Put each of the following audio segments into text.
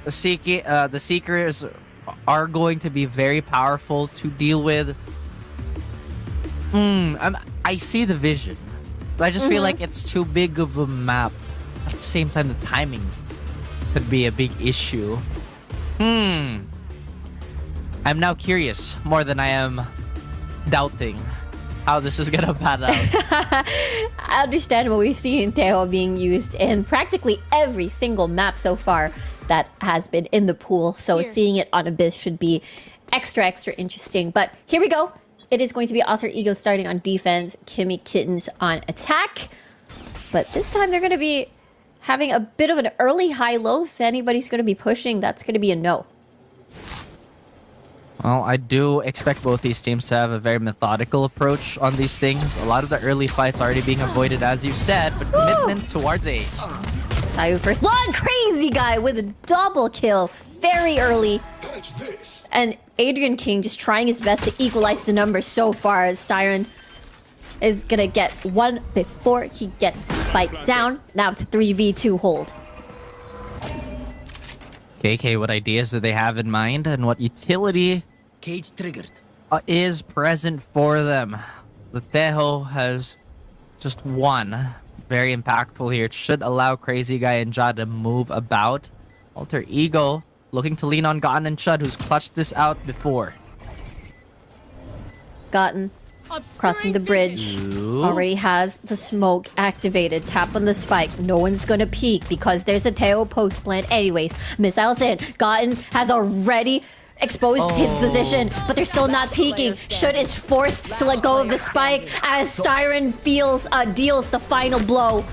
the Seekers are going to be very powerful to deal with. I see the vision, but I just feel like it's too big of a map. At the same time, the timing could be a big issue. I'm now curious more than I am doubting how this is gonna pan out. Understandable. We've seen Teho being used in practically every single map so far that has been in the pool. So seeing it on Abyss should be extra interesting. But here we go. It is going to be Alter Ego starting on defense, Kimmy Kittens on attack. But this time they're going to be having a bit of an early high-low. If anybody's going to be pushing, that's going to be a no. Well, I do expect both these teams to have a very methodical approach on these things. A lot of the early fights already being avoided, as you said, but commitment towards A. Sayu first blood, crazy guy with a double kill very early. And Adrian King just trying his best to equalize the numbers so far, as Styron is gonna get one before he gets the spike down. Now it's a 3v2 hold. KK, what ideas do they have in mind, and what utility Cage triggered. is present for them? The Teho has just one. Very impactful here. It should allow Crazy Guy and Ja to move about. Alter Ego looking to lean on Gotten and Chud, who's clutched this out before. Gotten crossing the bridge. Already has the smoke activated. Tap on the spike. No one's gonna peek because there's a Teo post plant anyways. Missiles in. Gotten has already exposed his position, but they're still not peeking. Should is forced to let go of the spike as Styron deals the final blow.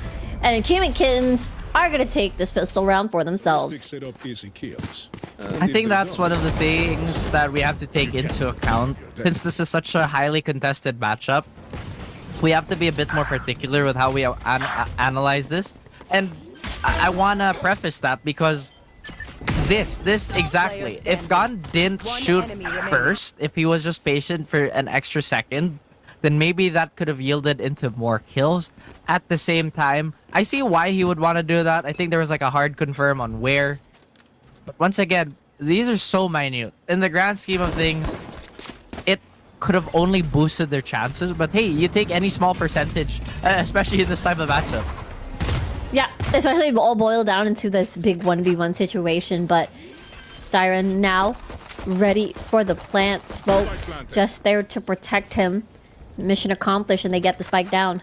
And Kim and Kittens are gonna take this pistol round for themselves. I think that's one of the things that we have to take into account. Since this is such a highly contested matchup, we have to be a bit more particular with how we analyze this. And I want to preface that because this exactly. If Gon didn't shoot first, if he was just patient for an extra second, then maybe that could have yielded into more kills. At the same time, I see why he would want to do that. I think there was like a hard confirm on where. But once again, these are so minute. In the grand scheme of things, it could have only boosted their chances. But hey, you take any small percentage, especially in this type of matchup. Yeah, especially all boiled down into this big 1v1 situation. But Styron now ready for the plant. Smokes just there to protect him. Mission accomplished, and they get the spike down.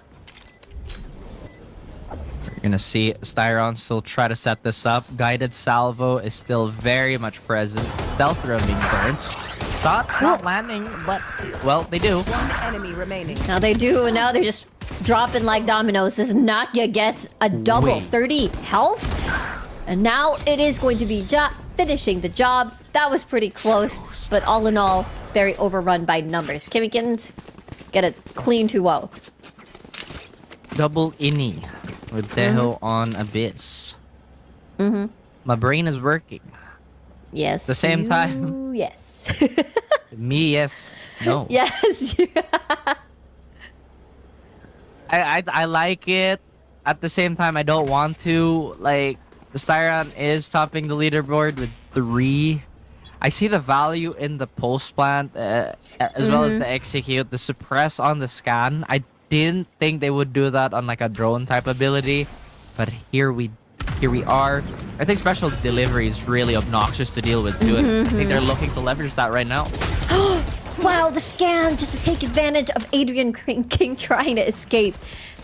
You're gonna see Styron still try to set this up. Guided salvo is still very much present. Stealth room being burnt. Shots not landing, but well, they do. One enemy remaining. Now they do, and now they're just dropping like dominoes. This Nakia gets a double 30 health. And now it is going to be Ja finishing the job. That was pretty close, but all in all, very overrun by numbers. Kimmy Kittens get a clean 2-0. Double innie with Teho on Abyss. My brain is working. Yes. The same time. Yes. Me, yes. No. Yes. I like it. At the same time, I don't want to. Like, the Styron is topping the leaderboard with 3. I see the value in the pulse plant as well as the execute. The suppress on the scan. I didn't think they would do that on like a drone type ability, but here we are. I think special delivery is really obnoxious to deal with too, and I think they're looking to leverage that right now. Wow, the scan just to take advantage of Adrian King trying to escape.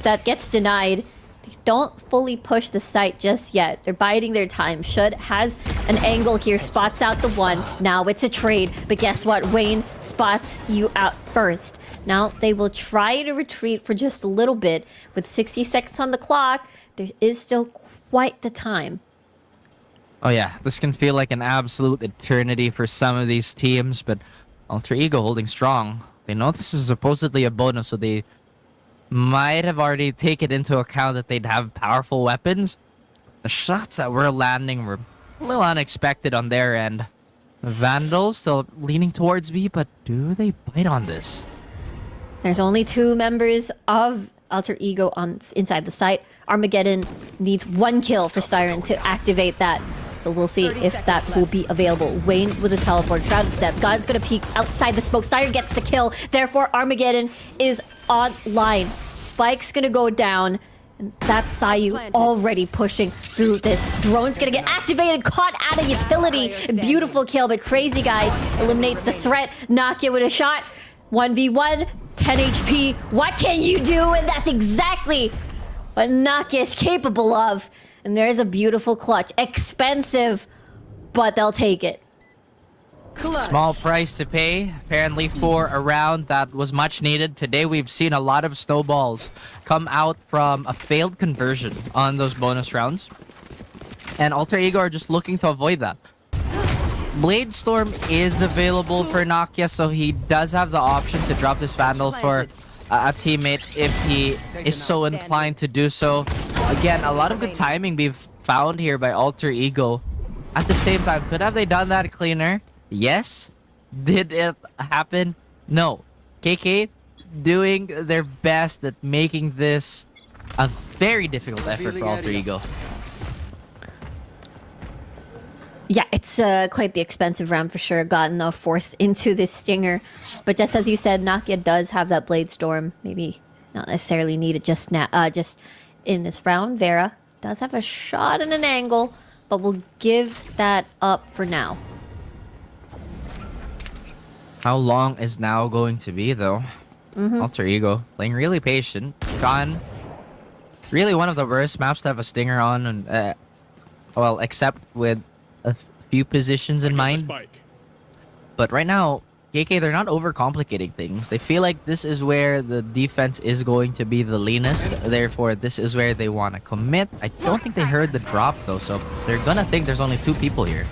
That gets denied. They don't fully push the site just yet. They're biding their time. Should has an angle here, spots out the one. Now it's a trade, but guess what? Wayne spots you out first. Now they will try to retreat for just a little bit. With 60 seconds on the clock, there is still quite the time. Oh yeah, this can feel like an absolute eternity for some of these teams, but Alter Ego holding strong. They know this is supposedly a bonus, so they might have already taken into account that they'd have powerful weapons. The shots that were landing were a little unexpected on their end. The Vandals still leaning towards B, but do they bite on this? There's only 2 members of Alter Ego inside the site. Armageddon needs 1 kill for Styron to activate that. So we'll see if that will be available. Wayne with a teleport, Shrouded Step. God's gonna peek outside the smoke. Styre gets the kill. Therefore, Armageddon is online. Spike's gonna go down. And that's Sayu already pushing through this. Drone's gonna get activated, caught out of utility. Beautiful kill, but Crazy Guy eliminates the threat. Nakia with a shot. 1v1, 10 HP. What can you do? And that's exactly what Nakia is capable of. And there's a beautiful clutch. Expensive, but they'll take it. Small price to pay, apparently, for a round that was much needed. Today, we've seen a lot of snowballs come out from a failed conversion on those bonus rounds. And Alter Ego are just looking to avoid that. Blade Storm is available for Nakia, so he does have the option to drop this Vandal for a teammate if he is so inclined to do so. Again, a lot of good timing we've found here by Alter Ego. At the same time, could have they done that cleaner? Yes. Did it happen? No. KK doing their best at making this a very difficult effort for Alter Ego. Yeah, it's quite the expensive round for sure. Gotten forced into this stinger. But just as you said, Nakia does have that Blade Storm. Maybe not necessarily needed just now, just in this round. Vera does have a shot and an angle, but we'll give that up for now. How long is now going to be, though? Alter Ego playing really patient. Gone. Really one of the worst maps to have a stinger on, and well, except with a few positions in mind. But right now, KK, they're not overcomplicating things. They feel like this is where the defense is going to be the leanest. Therefore, this is where they want to commit. I don't think they heard the drop, though, so they're gonna think there's only 2 people here.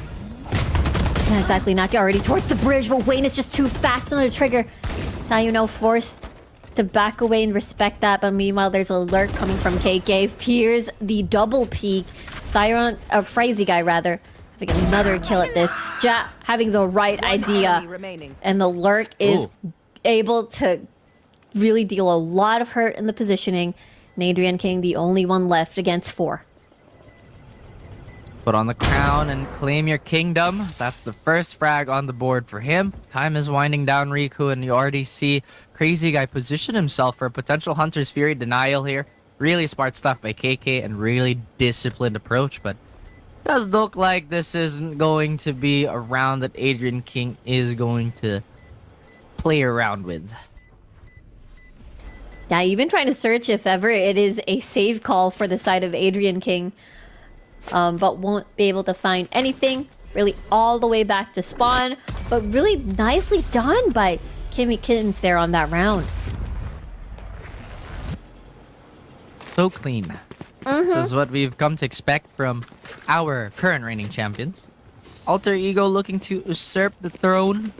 Yeah, exactly. Nakia already towards the bridge, but Wayne is just too fast on the trigger. Sayu now forced to back away and respect that, but meanwhile, there's a lurk coming from KK. Fears the double peek. Styron, Crazy Guy, rather, having another kill at this. Ja having the right idea, and the lurk is able to really deal a lot of hurt in the positioning. And Adrian King, the only one left against 4. Put on the crown and claim your kingdom. That's the first frag on the board for him. Time is winding down, Riku, and you already see Crazy Guy position himself for a potential Hunter's Fury denial here. Really smart stuff by KK and really disciplined approach, but does look like this isn't going to be a round that Adrian King is going to play around with. Yeah, you've been trying to search if ever it is a save call for the side of Adrian King. But won't be able to find anything really all the way back to spawn. But really nicely done by Kimmy Kittens there on that round. So clean. This is what we've come to expect from our current reigning champions. Alter Ego looking to usurp the throne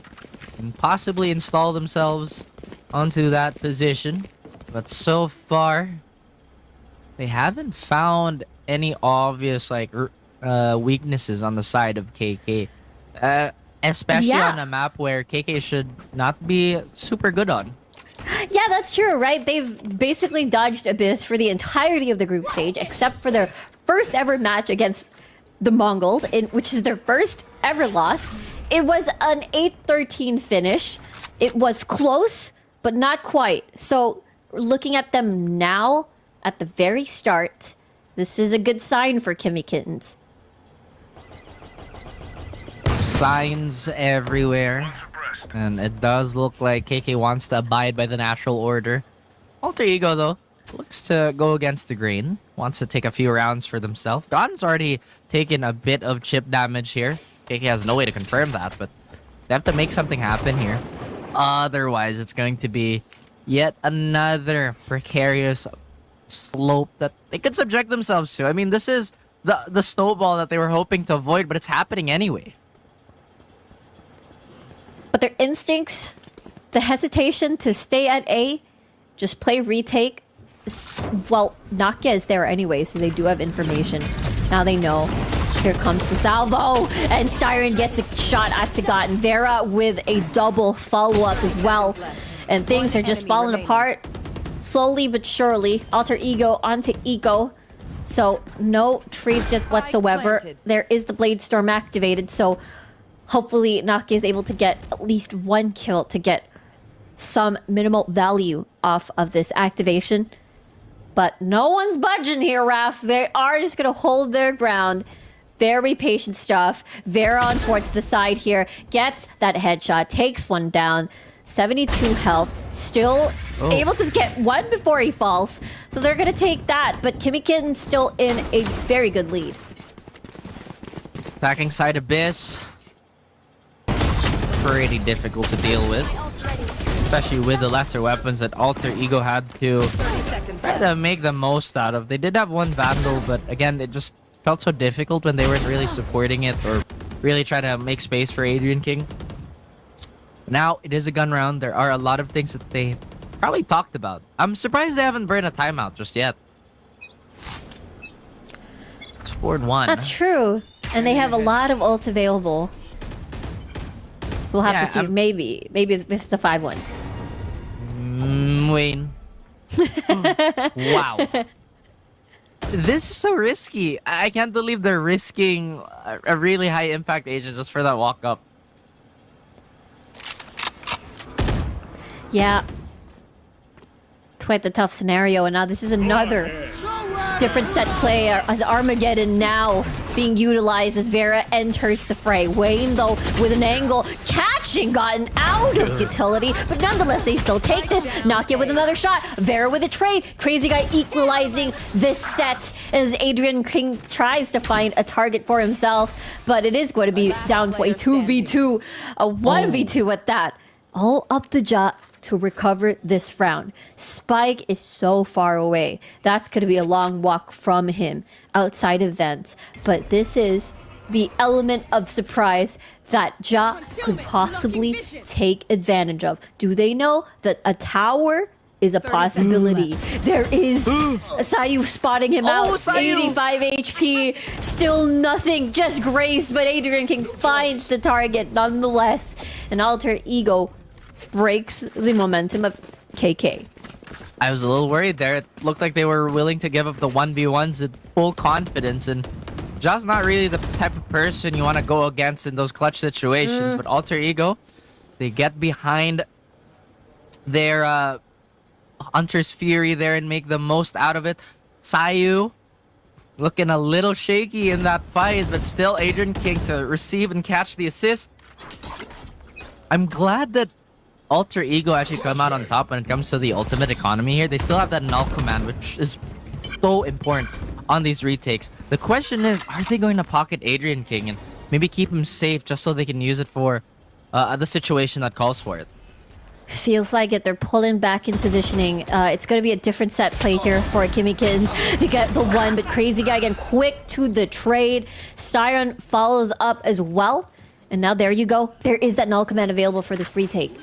and possibly install themselves onto that position. But so far, they haven't found any obvious weaknesses on the side of KK, especially on a map where KK should not be super good on. Yeah, that's true, right? They've basically dodged Abyss for the entirety of the group stage, except for their first ever match against the Mongols, which is their first ever loss. It was an 8-13 finish. It was close, but not quite. So looking at them now, at the very start, this is a good sign for Kimmy Kittens. Signs everywhere. And it does look like KK wants to abide by the natural order. Alter Ego, though, looks to go against the grain. Wants to take a few rounds for themselves. Gon's already taken a bit of chip damage here. KK has no way to confirm that, but they have to make something happen here. Otherwise, it's going to be yet another precarious slope that they could subject themselves to. I mean, this is the snowball that they were hoping to avoid, but it's happening anyway. But their instincts, the hesitation to stay at A, just play retake. Well, Nakia is there anyway, so they do have information. Now they know. Here comes the salvo, and Styron gets a shot at Sagat, and Vera with a double follow-up as well. And things are just falling apart. Slowly but surely. Alter Ego onto Eco. So no trades just whatsoever. There is the Blade Storm activated, so hopefully Nakia is able to get at least one kill to get some minimal value off of this activation. But no one's budging here, Raph. They are just gonna hold their ground. Very patient stuff. Veron towards the side here. Gets that headshot. Takes one down. 72 health. Still able to get one before he falls. So they're gonna take that. But Kimmykin's still in a very good lead. Attacking side Abyss. Pretty difficult to deal with. Especially with the lesser weapons that Alter Ego had to try to make the most out of. They did have one Vandal, but again, it just felt so difficult when they weren't really supporting it or really trying to make space for Adrian King. Now, it is a gun round. There are a lot of things that they probably talked about. I'm surprised they haven't burned a timeout just yet. It's 4-1. That's true. And they have a lot of ults available. So we'll have to see. Maybe it's the 5-1. Wayne. Wow. This is so risky. I can't believe they're risking a really high impact agent just for that walk up. Yeah. Quite the tough scenario, and now this is another different set play as Armageddon now being utilized as Vera enters the fray. Wayne, though, with an angle, catching, gotten out of utility, but nonetheless, they still take this. Nakia with another shot. Vera with a trade. Crazy Guy equalizing this set as Adrian King tries to find a target for himself, but it is going to be down to a 2v2, a 1v2 at that. All up to Ja to recover this round. Spike is so far away. That's going to be a long walk from him outside of vents. But this is the element of surprise that Ja could possibly take advantage of. Do they know that a tower is a possibility? There is Sayu spotting him out. Sayu! 85 HP. Still nothing. Just grazed, but Adrian King finds the target nonetheless. An Alter Ego breaks the momentum of KK. I was a little worried there. It looked like they were willing to give up the 1v1s with full confidence, and Ja's not really the type of person you want to go against in those clutch situations. But Alter Ego, they get behind their Hunter's Fury there and make the most out of it. Sayu looking a little shaky in that fight, but still Adrian King to receive and catch the assist. I'm glad that Alter Ego actually come out on top when it comes to the ultimate economy here. They still have that null command, which is so important on these retakes. The question is, are they going to pocket Adrian King and maybe keep him safe just so they can use it for the situation that calls for it? Feels like it. They're pulling back in positioning. It's going to be a different set play here for Kimmykins. They get the one, but Crazy Guy again quick to the trade. Styron follows up as well. And now there you go. There is that null command available for this retake.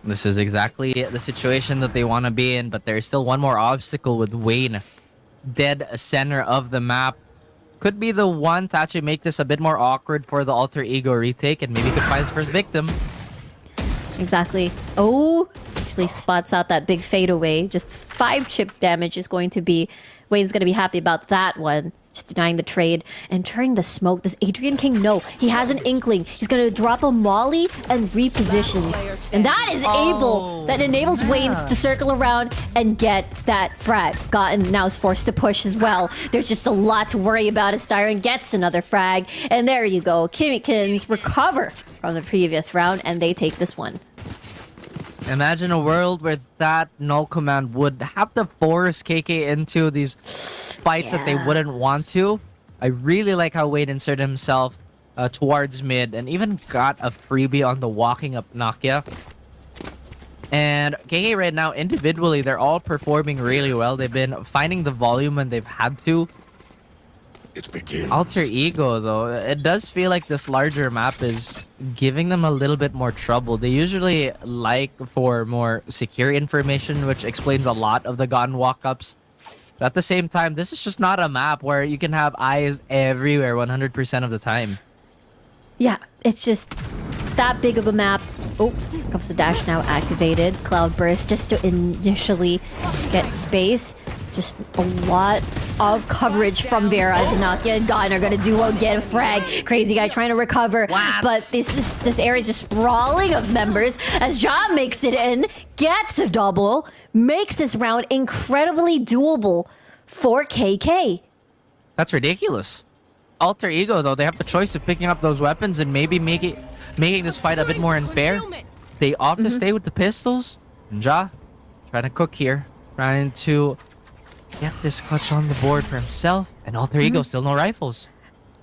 This is exactly the situation that they want to be in, but there's still one more obstacle with Wayne dead center of the map. Could be the one to actually make this a bit more awkward for the Alter Ego retake, and maybe could find his first victim. Exactly. Oh, actually spots out that big fadeaway. Just 5 chip damage is going to be... Wayne's going to be happy about that one. Just denying the trade and turning the smoke. Does Adrian King know? He has an inkling. He's going to drop a molly and repositions. And that is that enables Wayne to circle around and get that frag. Gotten now is forced to push as well. There's just a lot to worry about as Styron gets another frag. And there you go. Kimmykins recover from the previous round and they take this one. Imagine a world where that null command would have to force KK into these fights that they wouldn't want to. I really like how Wade inserted himself towards mid and even got a freebie on the walking up Nakia. And KK right now, individually, they're all performing really well. They've been finding the volume when they've had to. Alter Ego, though, it does feel like this larger map is giving them a little bit more trouble. They usually like for more secure information, which explains a lot of the gotten walk-ups. But at the same time, this is just not a map where you can have eyes everywhere 100% of the time. Yeah, it's just that big of a map. Oh, here comes the dash now activated. Cloud Burst just to initially get space. Just a lot of coverage from Vera as Nakia and Gun are gonna get a frag. Crazy Guy trying to recover. What? But this area is just sprawling of members as Ja makes it in, gets a double, makes this round incredibly doable for KK. That's ridiculous. Alter Ego, though, they have the choice of picking up those weapons and maybe making this fight a bit more unfair. They opt to stay with the pistols. And Ja trying to cook here. Trying to get this clutch on the board for himself. And Alter Ego, still no rifles.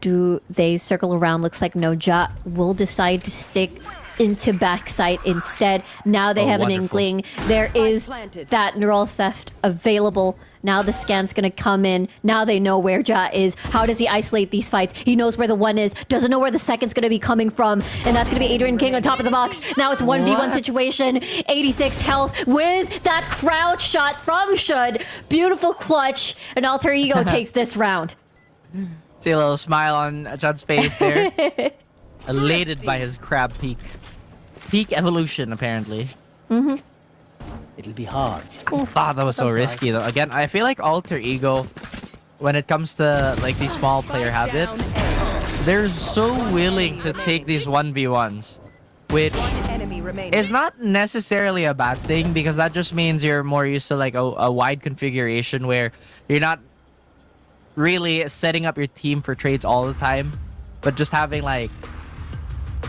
Do they circle around? Looks like no. Ja will decide to stick into backside instead. Now they have wonderful. an inkling. There is that neural theft available. Now the scan's gonna come in. Now they know where Ja is. How does he isolate these fights? He knows where the one is. Doesn't know where the second's gonna be coming from. And that's gonna be Adrian King on top of the box. Now it's 1v1 situation. 86 health with that crouch shot from Shud. Beautiful clutch. And Alter Ego takes this round. See a little smile on Judd's face there. Elated by his crab peak. Peak evolution, apparently. It'll be hard. Ah, that was so risky, though. Again, I feel like Alter Ego, when it comes to like these small player habits, they're so willing to take these 1v1s, which is not necessarily a bad thing because that just means you're more used to like a wide configuration where you're not really setting up your team for trades all the time, but just having like,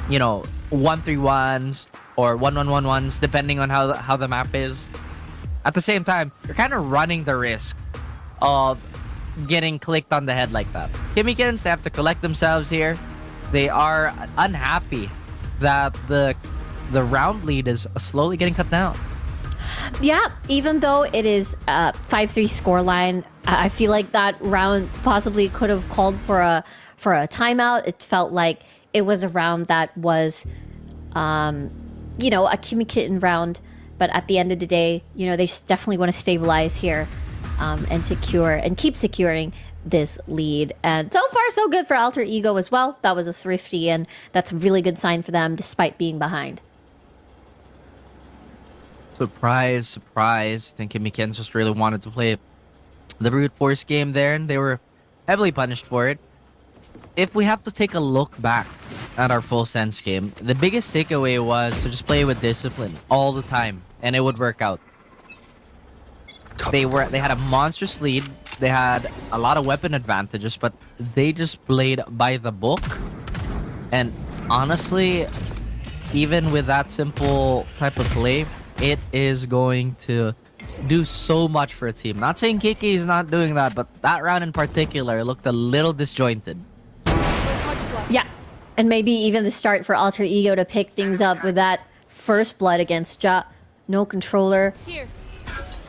you know, 1-3-1s or 1-1-1-1s depending on how the map is. At the same time, you're kind of running the risk of getting clicked on the head like that. Kimmikins, they have to collect themselves here. They are unhappy that the round lead is slowly getting cut down. Yeah, even though it is a 5-3 scoreline, I feel like that round possibly could have called for a timeout. It felt like it was a round that was, you know, a Kimmy Kitten round. But at the end of the day, you know, they definitely want to stabilize here and secure and keep securing this lead. And so far, so good for Alter Ego as well. That was a thrifty, and that's a really good sign for them despite being behind. Surprise, surprise. I think Kimmikins just really wanted to play the brute force game there, and they were heavily punished for it. If we have to take a look back at our full sense game, the biggest takeaway was to just play with discipline all the time, and it would work out. They had a monstrous lead. They had a lot of weapon advantages, but they just played by the book. And honestly, even with that simple type of play, it is going to do so much for a team. Not saying KK is not doing that, but that round in particular looked a little disjointed. Yeah, and maybe even the start for Alter Ego to pick things up with that first blood against Ja. No controller.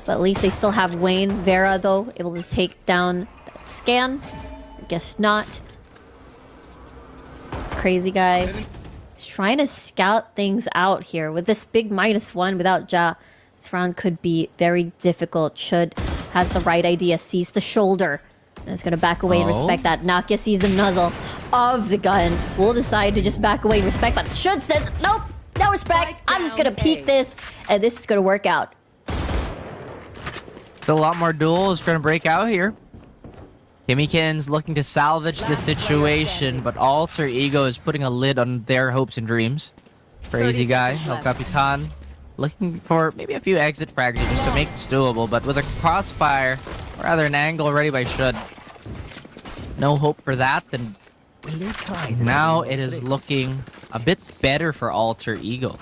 But at least they still have Wayne. Vera, though, able to take down that scan. I guess not. Crazy Guy. He's trying to scout things out here. With this big -1 without Ja, this round could be very difficult. Shud has the right idea. Sees the shoulder. And is going to back away and respect that. Nakia sees the muzzle of the gun. Will decide to just back away and respect that. Shud says, nope, no respect. I'm just going to peek this, and this is going to work out. Still a lot more duels trying to break out here. Kimmikins looking to salvage the situation, but Alter Ego is putting a lid on their hopes and dreams. Crazy Guy, El Capitan, looking for maybe a few exit frags just to make this doable, but with a crossfire, or rather an angle ready by Shud. No hope for that, and now it is looking a bit better for Alter Ego.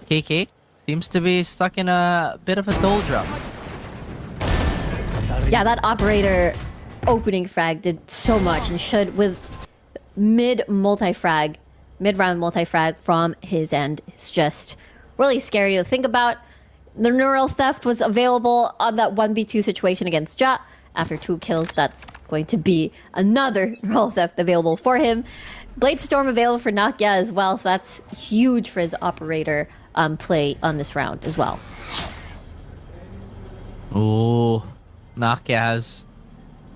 KK seems to be stuck in a bit of a doldrum. Yeah, that operator opening frag did so much, and Shud with mid-round multi-frag from his end. It's just really scary to think about. The neural theft was available on that 1v2 situation against Ja. After 2 kills, that's going to be another neural theft available for him. Blade Storm available for Nakia as well, so that's huge for his operator play on this round as well. Oh, Nakia has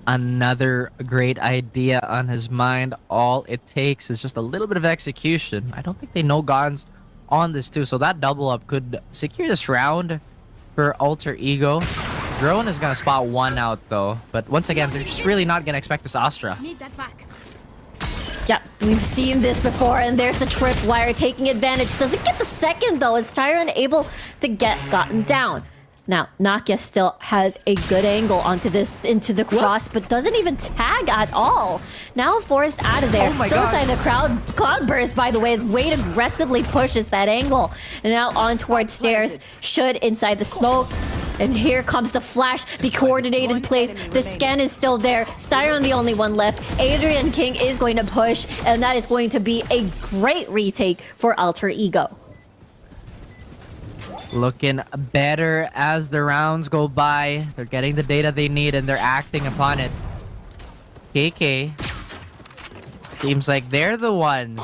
another great idea on his mind. All it takes is just a little bit of execution. I don't think they know Gons on this too, so that double up could secure this round for Alter Ego. drone is gonna spot one out though. But once again, they're just really not gonna expect this Astra. Need that back. Yeah, we've seen this before, and there's the tripwire taking advantage. Doesn't get the second though, as Tyron able to get gotten down. Now, Nakia still has a good angle onto this, into the cross, but doesn't even tag at all. Now forced out of there. Oh my Still gosh. inside the cloudburst, by the way, as Wade aggressively pushes that angle. And now on towards stairs, should inside the smoke. And here comes the flash, the coordinated plays. The scan is still there. Styron the only one left. Adrian King is going to push, and that is going to be a great retake for Alter Ego. Looking better as the rounds go by. They're getting the data they need and they're acting upon it. KK seems like they're the ones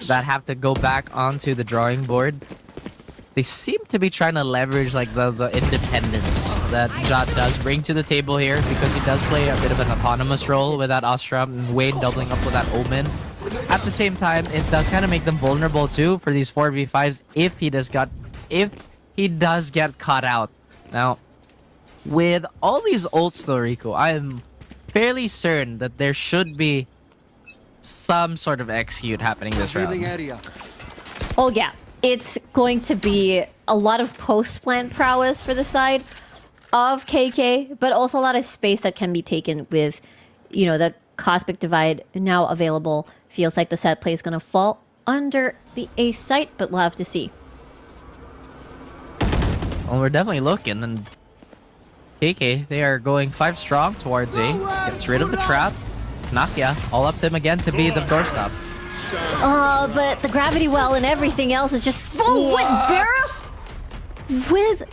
that have to go back onto the drawing board. They seem to be trying to leverage like the independence that Jot does bring to the table here, because he does play a bit of an autonomous role with that Astra, and Wade doubling up with that Omen. At the same time, it does kind of make them vulnerable too for these 4v5s if he does get caught out. Now, with all these ults though, Rico, I am fairly certain that there should be some sort of execute happening this round. Oh yeah, it's going to be a lot of post-plant prowess for the side of KK, but also a lot of space that can be taken with, you know, the Cosmic Divide now available. Feels like the set play is going to fall under the A site, but we'll have to see. Well, we're definitely looking, and KK, they are going 5 strong towards A. Gets rid of the trap. Nakia, all up to him again to be the doorstop. But the gravity well and everything else is just... Oh, what? Vera? With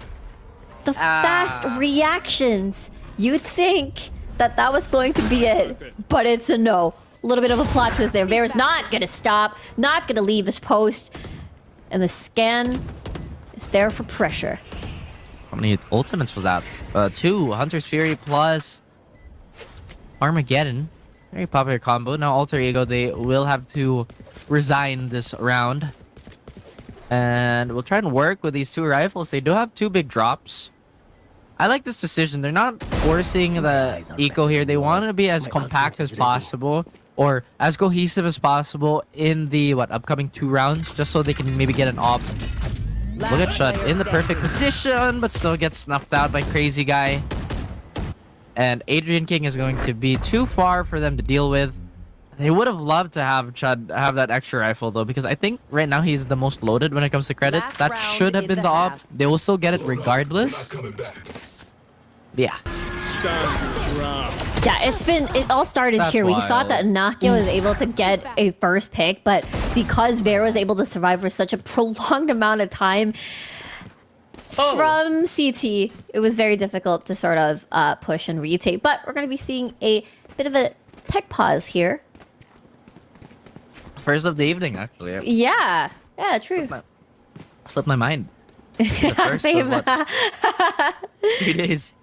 the fast reactions, you'd think that that was going to be it, but it's a no. A little bit of a plot twist there. Vera's not gonna stop, not gonna leave his post, and the scan is there for pressure. How many ultimates was that? 2. Hunter's Fury plus Armageddon. Very popular combo. Now Alter Ego, they will have to resign this round. And we'll try and work with these 2 rifles. They do have 2 big drops. I like this decision. They're not forcing the eco here. They want to be as compact as possible, or as cohesive as possible in the upcoming 2 rounds, just so they can maybe get an op. Look at Shud in the perfect position, but still gets snuffed out by Crazy Guy. And Adrian King is going to be too far for them to deal with. They would have loved to have Chud have that extra rifle though, because I think right now he's the most loaded when it comes to credits. That should have been the op. They will still get it regardless. Yeah. Yeah, it all started That's here. We wild. thought that Nakia was able to get a first pick, but because Vera was able to survive for such a prolonged amount of time from CT, it was very difficult to sort of push and retake. But we're going to be seeing a bit of a tech pause here. First of the evening, actually. Yeah, true. Slipped my mind. The first Same. of what? 3 days.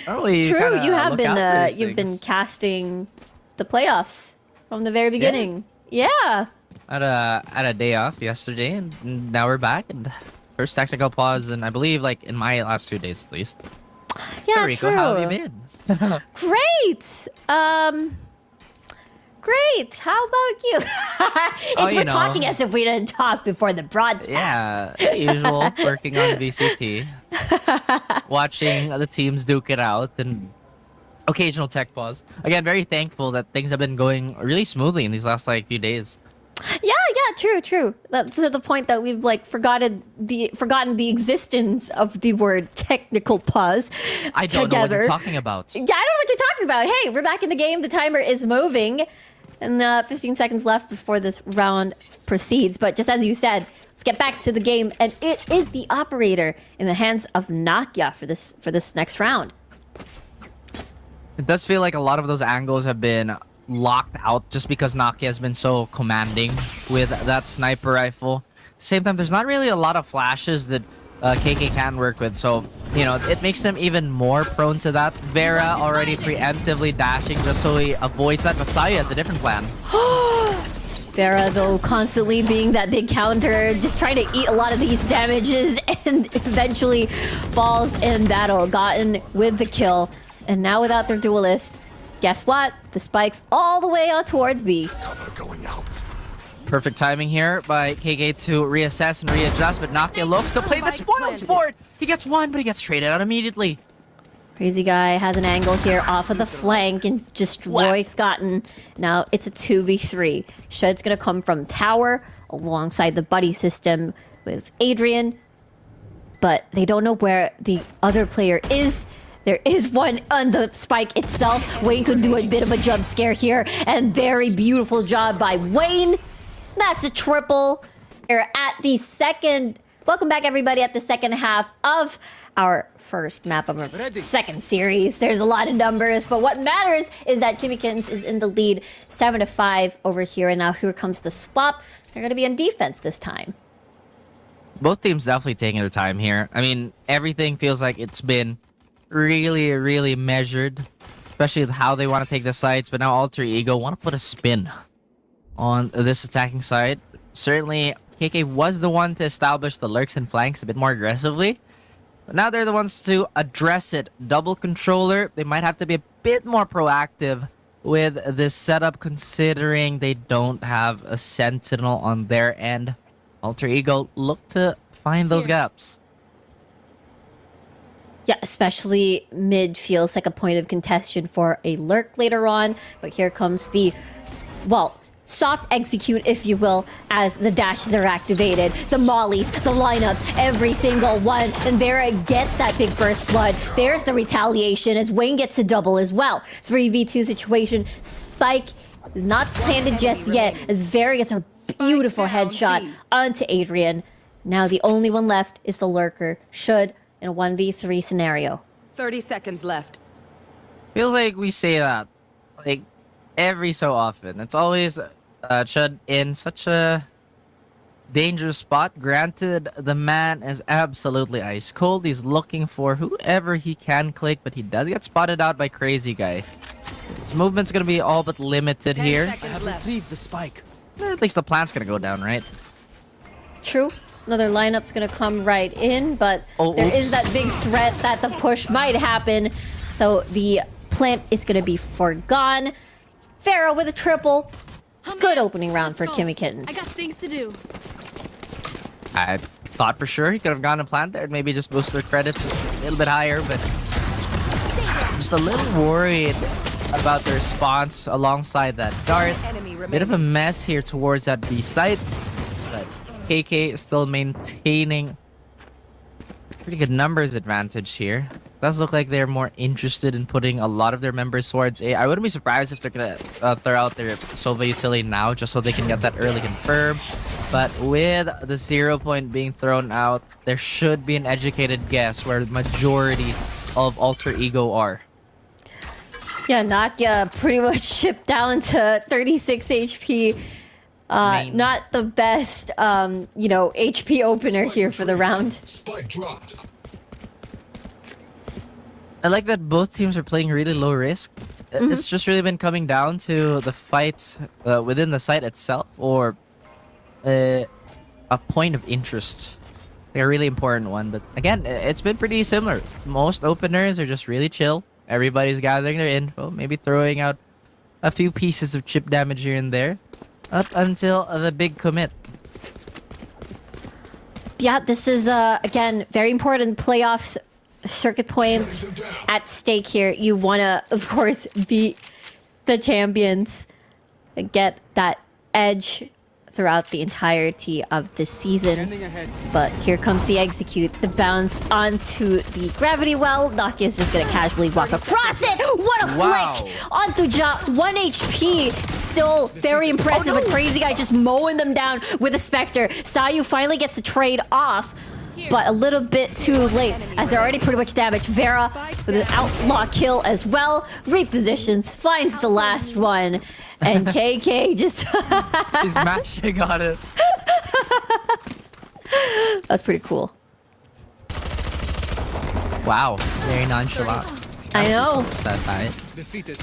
Normally, True, kinda you have look been out for these you've been things. casting the playoffs from the very beginning. Yeah. Had a day off yesterday, and now we're back. And first tactical pause, and I believe like in my last 2 days at least. Yeah, Rico, true. how have you been? Great. Great. How about you? you We're know. talking as if we didn't talk before the broadcast. Yeah, usual. Working on VCT, watching the teams duke it out, and occasional tech pause. Again, very thankful that things have been going really smoothly in these last few days. Yeah, true. That's to the point that we've forgotten the existence of the word technical pause. I don't know what you're talking about. Yeah, I don't know what you're talking about. Hey, we're back in the game. The timer is moving. And 15 seconds left before this round proceeds. But just as you said, let's get back to the game. And it is the operator in the hands of Nakia for this next round. It does feel like a lot of those angles have been locked out just because Nakia has been so commanding with that sniper rifle. At the same time, there's not really a lot of flashes that KK can work with, so it makes him even more prone to that. Vera already preemptively dashing just so he avoids that, but Sayu has a different plan. Vera, though, constantly being that big counter, just trying to eat a lot of these damages and eventually falls in battle. Gotten with the kill. And now without their duelist, guess what? The spike's all the way out towards B. Cover going out. Perfect timing here by KK to reassess and readjust, but Nakia looks to play the spoiled sport. He gets one, but he gets traded out immediately. Crazy Guy has an angle here off of the flank and destroys Gotten. Now it's a 2v3. Shed's gonna come from tower alongside the buddy system with Adrian, but they don't know where the other player is. There is one on the spike itself. Wayne could do a bit of a jump scare here, and very beautiful job by Wayne. That's a triple. We're at the second. Welcome back, everybody, at the second half of our first map of our second series. There's a lot of numbers, but what matters is that Kimmikins is in the lead 7-5 over here, and now here comes the swap. They're going to be on defense this time. Both teams definitely taking their time here. I mean, everything feels like it's been really, really measured, especially with how they want to take the sites, but now Alter Ego want to put a spin on this attacking side. Certainly, KK was the one to establish the lurks and flanks a bit more aggressively. But now they're the ones to address it. Double controller. They might have to be a bit more proactive with this setup, considering they don't have a sentinel on their end. Alter Ego look to find those gaps. Yeah, especially mid feels like a point of contention for a lurk later on. But here comes the, well, soft execute, if you will, as the dashes are activated. The mollies, the lineups, every single one. And Vera gets that big first blood. There's the retaliation as Wayne gets a double as well. 3v2 situation. Spike is not planted just yet as Vera gets a beautiful headshot onto Adrian. Now the only one left is the lurker. Should in a 1v3 scenario. 30 seconds left. Feels like we say that like every so often. It's always Chud in such a dangerous spot. Granted, the man is absolutely ice cold. He's looking for whoever he can click, but he does get spotted out by Crazy Guy. His movement's gonna be all but limited here. I have retrieved the spike. At least the plant's gonna go down, right? True. Another lineup's gonna come right in, but there is that big threat that the push might happen. So the plant is gonna be forgone. Pharaoh with a triple. Good opening round for Kimmikins. I got things to do. I thought for sure he could have gone to plant there and maybe just boost their credits just a little bit higher, but just a little worried about the response alongside that dart. Bit of a mess here towards that B site, but KK is still maintaining pretty good numbers advantage here. Does look like they're more interested in putting a lot of their members towards A. I wouldn't be surprised if they're gonna throw out their Sova utility now just so they can get that early confirm. But with the 0 point being thrown out, there should be an educated guess where the majority of Alter Ego are. Yeah, Nakia pretty much shipped down to 36 HP. Not the best, HP opener here for the round. Spike dropped. I like that both teams are playing really low risk. It's just really been coming down to the fight within the site itself, or a point of interest. A really important one, but again, it's been pretty similar. Most openers are just really chill. Everybody's gathering their info, maybe throwing out a few pieces of chip damage here and there, up until the big commit. Yeah, this is, again, very important playoffs. Circuit points at stake here. You want to, of course, beat the champions, get that edge throughout the entirety of the season. But here comes the execute, the bounce onto the gravity well. Nakia is just gonna casually walk across it. What a flick onto Ja. 1 HP, still very impressive. But Crazy Guy just mowing them down with a Spectre. Sayu finally gets the trade off, but a little bit too late as they're already pretty much damaged. Vera with an outlaw kill as well. Repositions, finds the last one. And KK just... He's mashing on it. That's pretty cool. Wow, very nonchalant. I know. That's high. Defeated.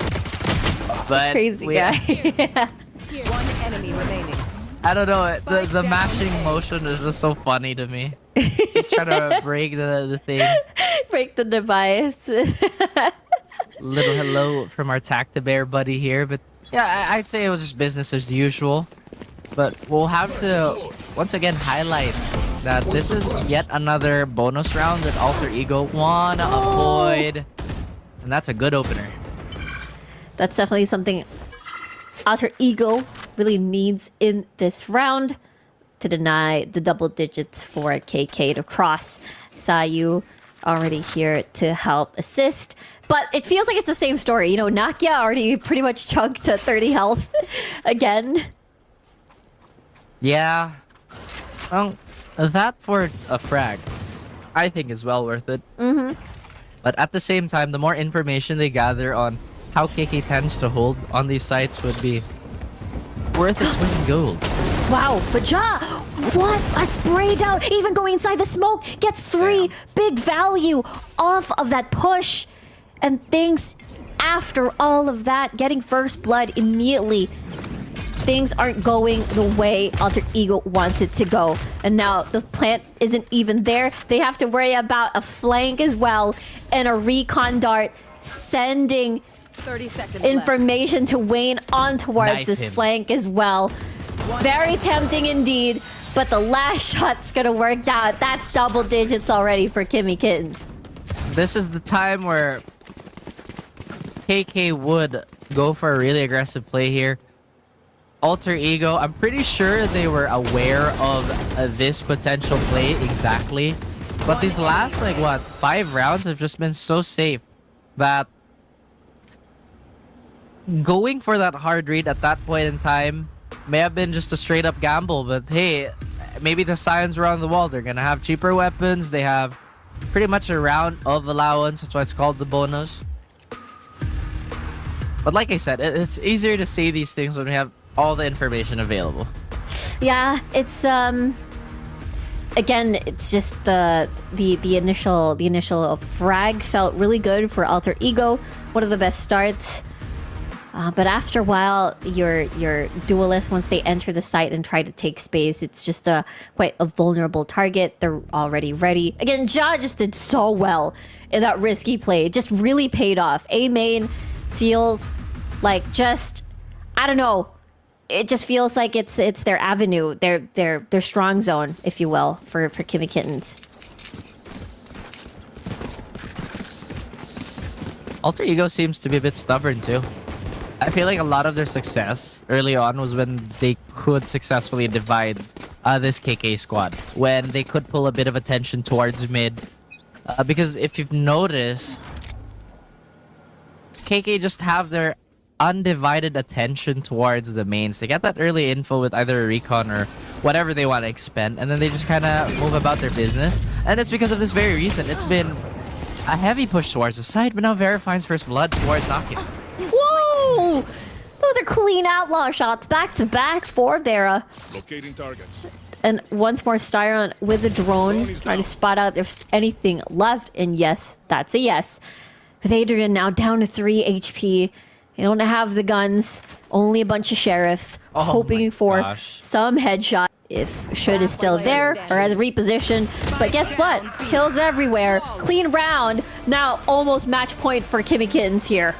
But Crazy guy. One enemy remaining. I don't know. The mashing motion is just so funny to me. He's trying to break the thing. Break the device. Little hello from our Tactibear buddy here, but yeah, I'd say it was just business as usual. But we'll have to once again highlight that this is yet another bonus round that Alter Ego wanna avoid, and that's a good opener. That's definitely something Alter Ego really needs in this round to deny the double digits for KK to cross. Sayu already here to help assist. But it feels like it's the same story. You know, Nakia already pretty much chunked to 30 health again. Yeah. That for a frag, I think is well worth it. But at the same time, the more information they gather on how KK tends to hold on these sites would be worth its weight in gold. Wow, but Ja, what a spray down! Even going inside the smoke gets 3 big value off of that push. And things after all of that, getting first blood immediately. Things aren't going the way Alter Ego wants it to go. And now the plant isn't even there. They have to worry about a flank as well. And a recon dart sending 30 seconds information to Wayne on towards Knife this him. flank as well. Very tempting indeed. But the last shot's gonna work out. That's double digits already for Kimmy Kittens. This is the time where KK would go for a really aggressive play here. Alter Ego, I'm pretty sure they were aware of this potential play exactly. But these last, like, what, 5 rounds have just been so safe that going for that hard read at that point in time may have been just a straight up gamble. But hey, maybe the signs were on the wall. They're going to have cheaper weapons. They have pretty much a round of allowance. That's why it's called the bonus. But like I said, it's easier to say these things when we have all the information available. Yeah, it's again, it's just the initial frag felt really good for Alter Ego. One of the best starts. But after a while, your duelists, once they enter the site and try to take space, it's just quite a vulnerable target. They're already ready. Again, Ja just did so well in that risky play. It just really paid off. A main feels like just, I don't know. It just feels like it's their avenue, their strong zone, if you will, for Kimmy Kittens. Alter Ego seems to be a bit stubborn too. I feel like a lot of their success early on was when they could successfully divide this KK squad. When they could pull a bit of attention towards mid. Because if you've noticed, KK just have their undivided attention towards the mains. They get that early info with either a recon or whatever they want to expend, and then they just kind of move about their business. And it's because of this very reason. It's been a heavy push towards the side, but now Vera finds first blood towards Nakia. Whoa! Those are clean outlaw shots back to back for Vera. Locating targets. And once more, Styron with the drone, trying to spot out if there's anything left. And yes, that's a yes. With Adrian now down to 3 HP. They don't have the guns, only a bunch of sheriffs, hoping for some headshot. If Should is still there, or has repositioned. But guess what? Kills everywhere. Clean round. Now almost match point for Kimmy Kittens here.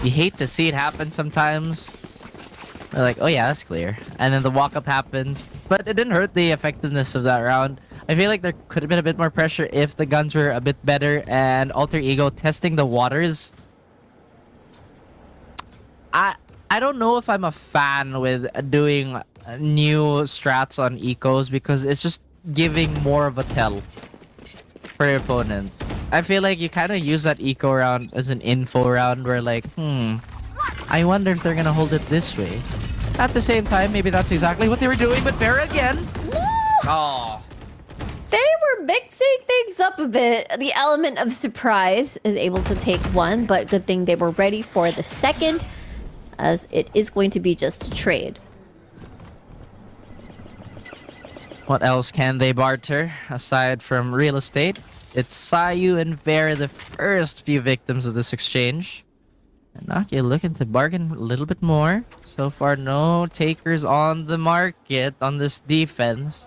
You hate to see it happen sometimes. They're like, oh yeah, that's clear. And then the walk-up happens. But it didn't hurt the effectiveness of that round. I feel like there could have been a bit more pressure if the guns were a bit better. And Alter Ego testing the waters. I don't know if I'm a fan with doing new strats on ecos because it's just giving more of a tell for your opponent. I feel like you kind of use that eco round as an info round where like, I wonder if they're gonna hold it this way. At the same time, maybe that's exactly what they were doing, but Vera again. Oh. They were mixing things up a bit. The element of surprise is able to take one, but good thing they were ready for the second, as it is going to be just a trade. What else can they barter aside from real estate? It's Sayu and Vera, the first few victims of this exchange. And Nakia looking to bargain a little bit more. So far, no takers on the market on this defense.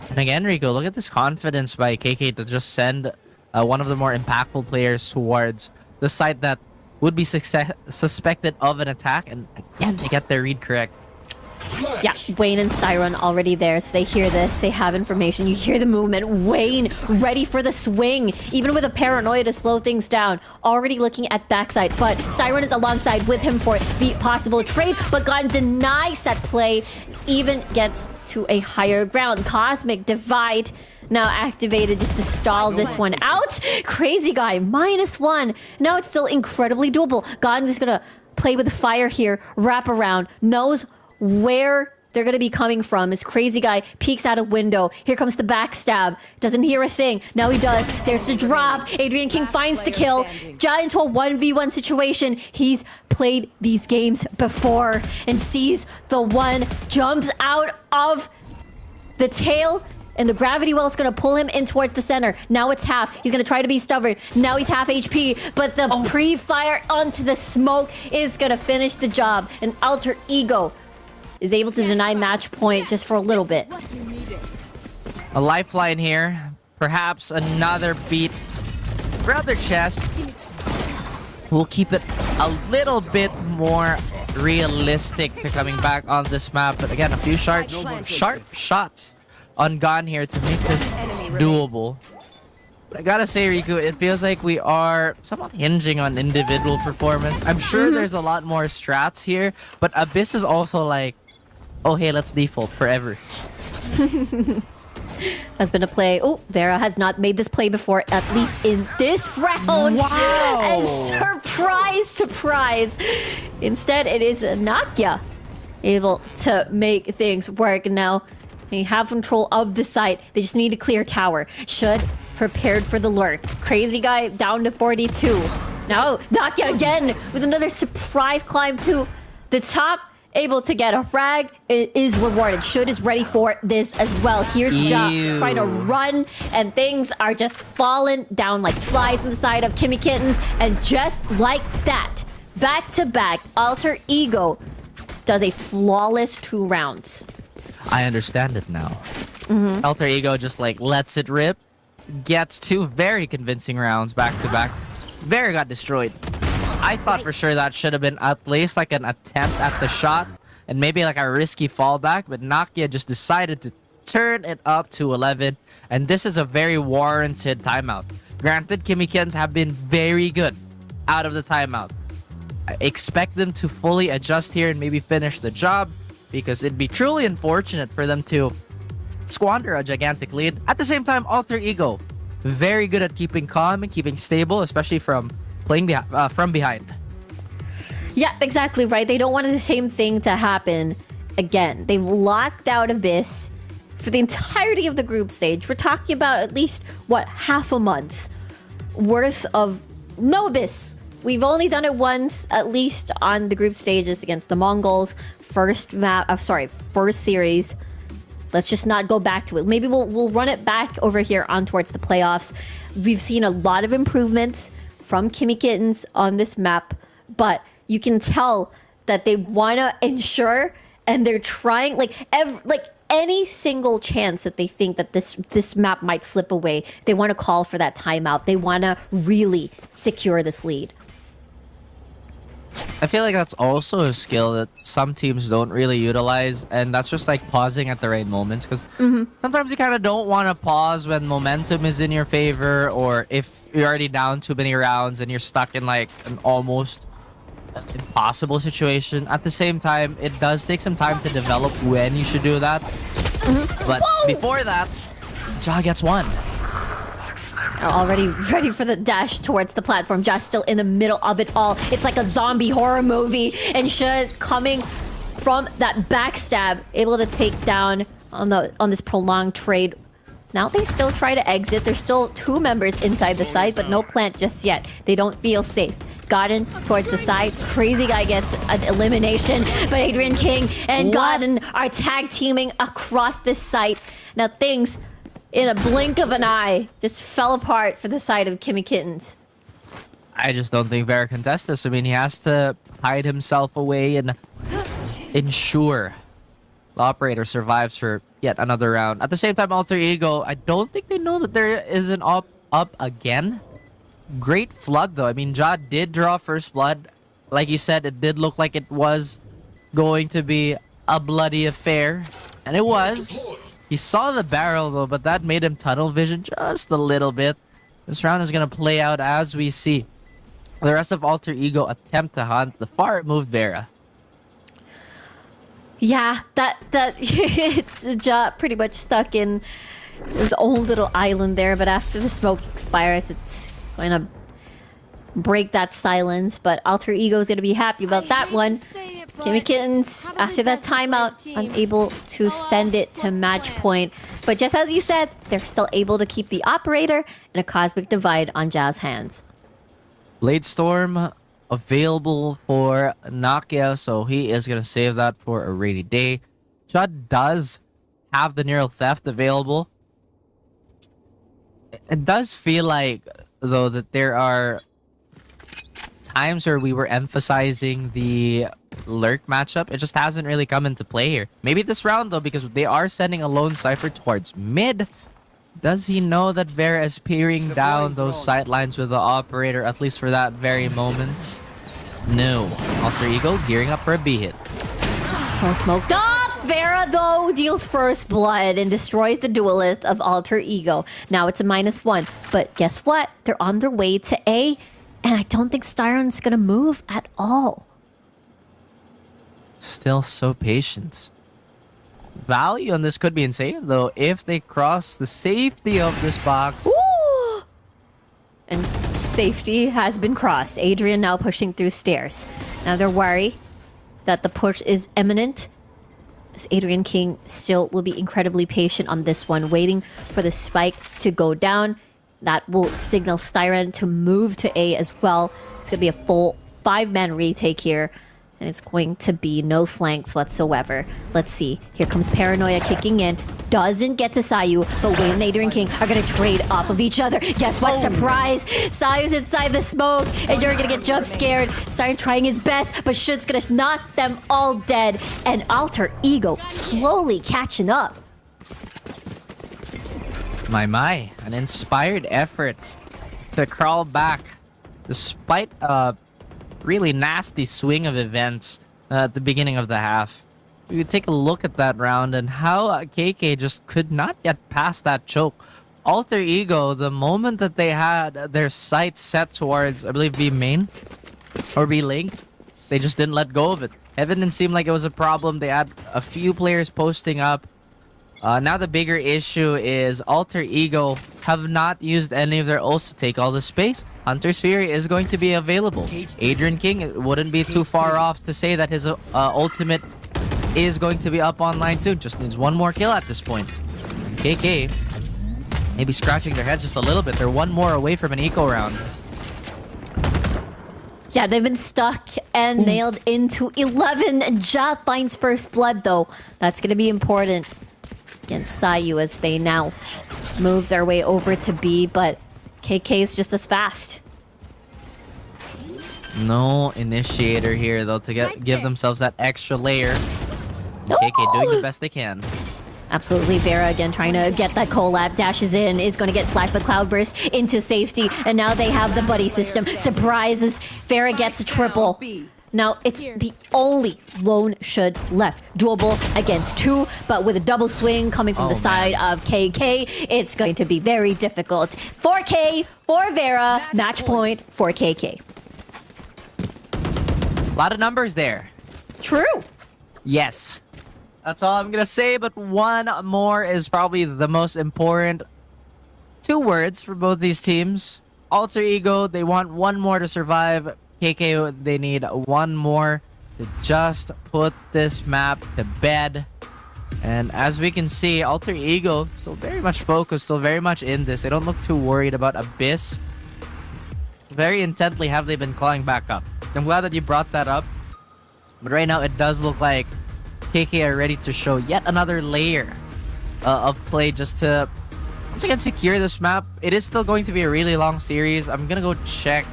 And again, Rico, look at this confidence by KK to just send one of the more impactful players towards the site that would be suspected of an attack. And again, they get their read correct. Yeah, Wayne and Styron already there, so they hear this. They have information. You hear the movement. Wayne ready for the swing, even with a paranoia to slow things down. Already looking at backside, but Styron is alongside with him for the possible trade, but Gon denies that play, even gets to a higher ground. Cosmic Divide now activated just to stall this one out. Crazy Guy, -1. Now it's still incredibly doable. Gon is gonna play with the fire here, wrap around, knows where they're gonna be coming from. His Crazy Guy peeks out a window. Here comes the backstab. Doesn't hear a thing. Now he does. There's the drop. Adrian King finds the kill. Giant into a 1v1 situation. He's played these games before and sees the one, jumps out of the tail, and the gravity well is gonna pull him in towards the center. Now it's half. He's gonna try to be stubborn. Now he's half HP, but the pre-fire onto the smoke is gonna finish the job. And Alter Ego is able to deny match point just for a little bit. A lifeline here. Perhaps another beat around their chest. We'll keep it a little bit more realistic to coming back on this map. But again, a few sharp shots on Gon here to make this doable. But I gotta say, Riku, it feels like we are somewhat hinging on individual performance. I'm sure there's a lot more strats here, but Abyss is also like, oh, hey, let's default forever. Has been a play. Oh, Vera has not made this play before, at least in this round. Wow! And surprise, surprise. Instead, it is Nakia able to make things work now. They have control of the site. They just need to clear tower. Should prepared for the lurk. Crazy Guy down to 42. Now, Nakia again with another surprise climb to the top. Able to get a frag is rewarded. Should is ready for this as well. Here's Ja trying to run, and things are just falling down like flies on the side of Kimmy Kittens. And just like that, back to back, Alter Ego does a flawless 2 rounds. I understand it now. Alter Ego just like lets it rip, gets 2 very convincing rounds back to back. Vera got destroyed. I thought for sure that should have been at least like an attempt at the shot and maybe like a risky fallback, but Nakia just decided to turn it up to 11, and this is a very warranted timeout. Granted, Kimmy Kittens have been very good out of the timeout. I expect them to fully adjust here and maybe finish the job, because it'd be truly unfortunate for them to squander a gigantic lead. At the same time, Alter Ego, very good at keeping calm and keeping stable, especially from playing from behind. Yeah, exactly right. They don't want the same thing to happen again. They've locked out Abyss for the entirety of the group stage. We're talking about at least, what, half a month worth of no Abyss. We've only done it once, at least on the group stages against the Mongols. First series. Let's just not go back to it. Maybe we'll run it back over here on towards the playoffs. We've seen a lot of improvements from Kimmy Kittens on this map, but you can tell that they want to ensure, and they're trying any single chance that they think that this map might slip away, they want to call for that timeout. They want to really secure this lead. I feel like that's also a skill that some teams don't really utilize, and that's just like pausing at the right moments, because sometimes you kind of don't want to pause when momentum is in your favor, or if you're already down too many rounds and you're stuck in like an almost impossible situation. At the same time, it does take some time to develop when you should do that. But before that, Ja gets 1. Already ready for the dash towards the platform. Just still in the middle of it all. It's like a zombie horror movie. And Shud coming from that backstab, able to take down on this prolonged trade. Now they still try to exit. There's still 2 members inside the site, but no plant just yet. They don't feel safe. Godden towards the side. Crazy Guy gets an elimination, but Adrian King and Godden are tag teaming across this site. Now things, in a blink of an eye, just fell apart for the side of Kimmy Kittens. I just don't think Vera can test this. I mean, he has to hide himself away and ensure the operator survives for yet another round. At the same time, Alter Ego, I don't think they know that there is an up again. Great flood, though. I mean, Ja did draw first blood. Like you said, it did look like it was going to be a bloody affair. And it was. He saw the barrel, though, but that made him tunnel vision just a little bit. This round is going to play out as we see the rest of Alter Ego attempt to hunt the far moved Vera. Yeah, that it's Ja pretty much stuck in his own little island there, but after the smoke expires, it's going to break that silence. But Alter Ego's going to be happy about that one. Kimmy Kittens, after that timeout, unable to send it to match point. But just as you said, they're still able to keep the operator and a Cosmic Divide on Ja's hands. Blade Storm available for Nakia, so he is going to save that for a rainy day. Chud does have the Neural Theft available. It does feel like, though, that there are times where we were emphasizing the Lurk matchup. It just hasn't really come into play here. Maybe this round, though, because they are sending a lone Cypher towards mid. Does he know that Vera is peering down those sightlines with the operator, at least for that very moment? No. Alter Ego gearing up for a B hit. So smoked up! Vera, though, deals first blood and destroys the duelist of Alter Ego. Now it's a -1. But guess what? They're on their way to A, and I don't think Styron's gonna move at all. Still so patient. Value on this could be insane, though, if they cross the safety of this box. Ooh! And safety has been crossed. Adrian now pushing through stairs. Now they're worried that the push is imminent. As Adrian King still will be incredibly patient on this one, waiting for the spike to go down. That will signal Styron to move to A as well. It's going to be a full 5-man retake here. And it's going to be no flanks whatsoever. Let's see. Here comes Paranoia kicking in. Doesn't get to Sayu, but Wayne and Adrian King are going to trade off of each other. Guess what? Surprise! Sayu's inside the smoke, and you're going to get jump scared. Starting trying his best, but Shit's going to knock them all dead. And Alter Ego slowly catching up. My. An inspired effort to crawl back despite really nasty swing of events at the beginning of the half. We could take a look at that round and how KK just could not get past that choke. Alter Ego, the moment that they had their sights set towards, I believe, B main or B link, they just didn't let go of it. Heaven didn't seem like it was a problem. They had a few players posting up. Now the bigger issue is Alter Ego have not used any of their ults to take all the space. Hunter's Fury is going to be available. Adrian King, it wouldn't be too far off to say that his ultimate is going to be up online soon. Just needs one more kill at this point. KK maybe scratching their heads just a little bit. They're one more away from an eco round. Yeah, they've been stuck and nailed into 11. Ja finds first blood, though. That's going to be important against Sayu as they now move their way over to B, but KK is just as fast. No initiator here, though, to give themselves that extra layer. KK doing the best they can. Absolutely, Vera again trying to get that collab, dashes in, is going to get flash, but Cloudburst into safety, and now they have the buddy system. Surprises, Vera gets a triple. Now, it's the only lone should left. Doable against 2, but with a double swing coming from the side of KK, it's going to be very difficult. 4K for Vera, match point for KK. A lot of numbers there. True. Yes. That's all I'm going to say, but one more is probably the most important. 2 words for both these teams. Alter Ego, they want one more to survive. KK, they need one more to just put this map to bed. And as we can see, Alter Ego still very much focused, still very much in this. They don't look too worried about Abyss. Very intently have they been clawing back up. I'm glad that you brought that up. But right now, it does look like KK are ready to show yet another layer of play just to, once again, secure this map. It is still going to be a really long series. I'm going to go check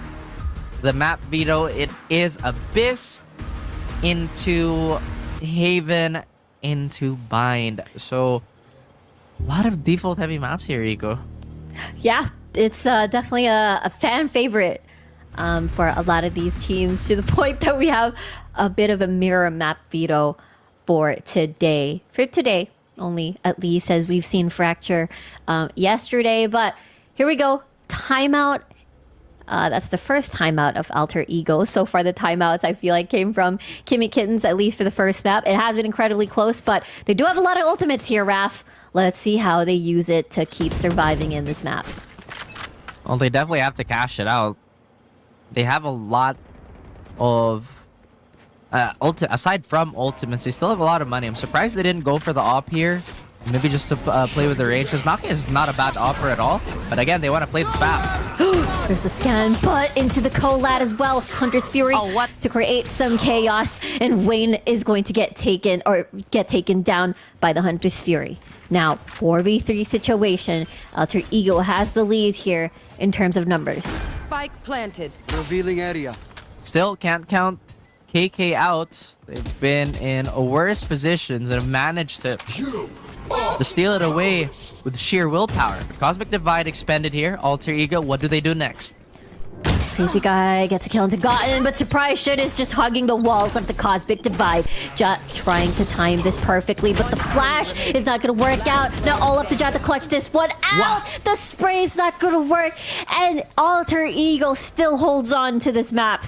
the map veto. It is Abyss into Haven into Bind. So a lot of default heavy maps here, Rico. Yeah, it's definitely a fan favorite for a lot of these teams, to the point that we have a bit of a mirror map veto for today. For today only, at least, as we've seen Fracture yesterday. But here we go. Timeout. That's the first timeout of Alter Ego. So far, the timeouts, I feel like, came from Kimmy Kittens, at least for the first map. It has been incredibly close, but they do have a lot of ultimates here, Raph. Let's see how they use it to keep surviving in this map. Well, they definitely have to cash it out. They have a lot of... aside from ultimates, they still have a lot of money. I'm surprised they didn't go for the op here. Maybe just to play with the range. Because Nokia is not a bad offer at all. But again, they want to play this fast. There's the scan, but into the Colad as well. Hunter's Fury to create some chaos. And Wayne is going to get taken down by the Hunter's Fury. Now, 4v3 situation. Alter Ego has the lead here in terms of numbers. Spike planted. Revealing area. Still can't count KK out. They've been in worse positions and have managed to steal it away with sheer willpower. Cosmic Divide expended here. Alter Ego, what do they do next? Crazy Guy gets a kill into Gotten, but Surprise Shit is just hugging the walls of the Cosmic Divide. Jut trying to time this perfectly, but the flash is not going to work out. Now all up to Jut to clutch this one out. The spray is not going to work, and Alter Ego still holds on to this map.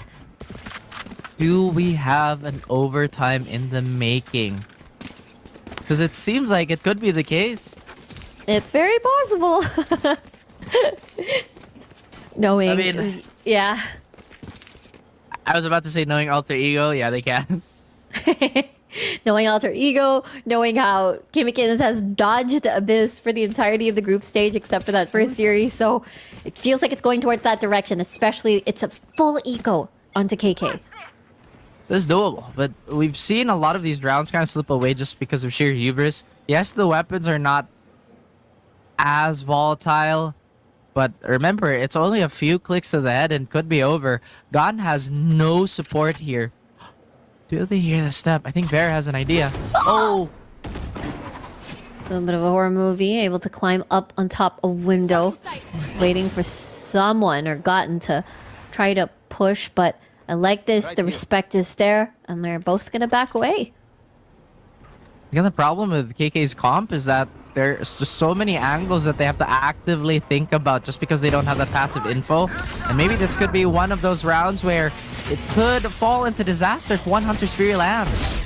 Do we have an overtime in the making? Because it seems like it could be the case. It's very possible. Knowing, I mean, yeah. I was about to say knowing Alter Ego. Yeah, they can. Knowing Alter Ego, knowing how Kimmy Kittens has dodged Abyss for the entirety of the group stage except for that first series. So it feels like it's going towards that direction, especially it's a full eco onto KK. This is doable, but we've seen a lot of these rounds kind of slip away just because of sheer hubris. Yes, the weapons are not as volatile, but remember, it's only a few clicks to the head and could be over. Gon has no support here. Do they hear the step? I think Vera has an idea. Oh! A little bit of a horror movie, able to climb up on top a window. Just waiting for someone or Gotten to try to push, but I like this. The respect is there, and they're both gonna back away. Again, the problem with KK's comp is that there's just so many angles that they have to actively think about just because they don't have that passive info. And maybe this could be one of those rounds where it could fall into disaster if one Hunter's Fury lands.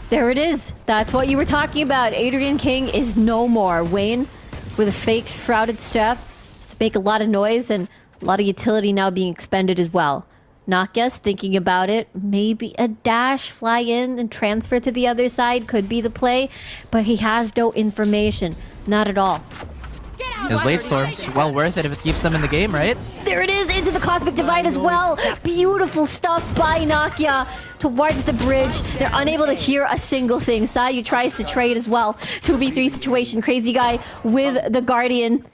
There it is. That's what you were talking about. Adrian King is no more. Wayne with a fake shrouded step just to make a lot of noise, and a lot of utility now being expended as well. Nakia's thinking about it. Maybe a dash, fly in and transfer to the other side could be the play, but he has no information. Not at all. His Blade Storm's well worth it if it keeps them in the game, right? There it is, into the Cosmic Divide as well. Beautiful stuff by Nakia towards the bridge. They're unable to hear a single thing. Sayu tries to trade as well. 2v3 situation. Crazy Guy with the Guardian.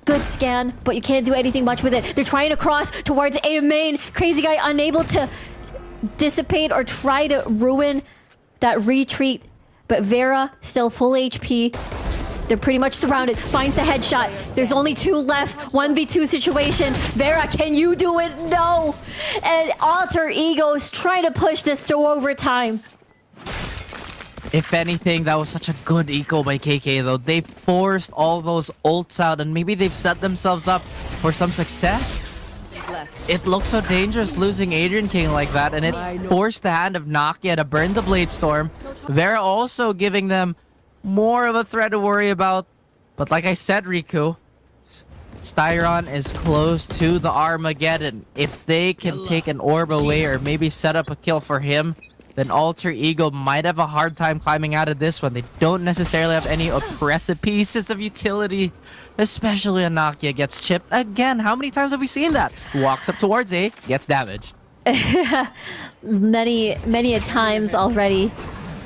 Good scan, but you can't do anything much with it. They're trying to cross towards A main. Crazy Guy unable to dissipate or try to ruin that retreat. But Vera still full HP. They're pretty much surrounded. Finds the headshot. There's only 2 left. 1v2 situation. Vera, can you do it? No. And Alter Ego's trying to push this to overtime. If anything, that was such a good eco by KK, though. They forced all those ults out, and maybe they've set themselves up for some success. It looks so dangerous losing Adrian King like that, and it forced the hand of Nakia to burn the Blade Storm. They're also giving them more of a threat to worry about. But like I said, Riku, Styron is close to the Armageddon. If they can take an orb away or maybe set up a kill for him, then Alter Ego might have a hard time climbing out of this one. They don't necessarily have any oppressive pieces of utility, especially when Nakia gets chipped. Again, how many times have we seen that? Walks up towards A, gets damaged. Many a times already.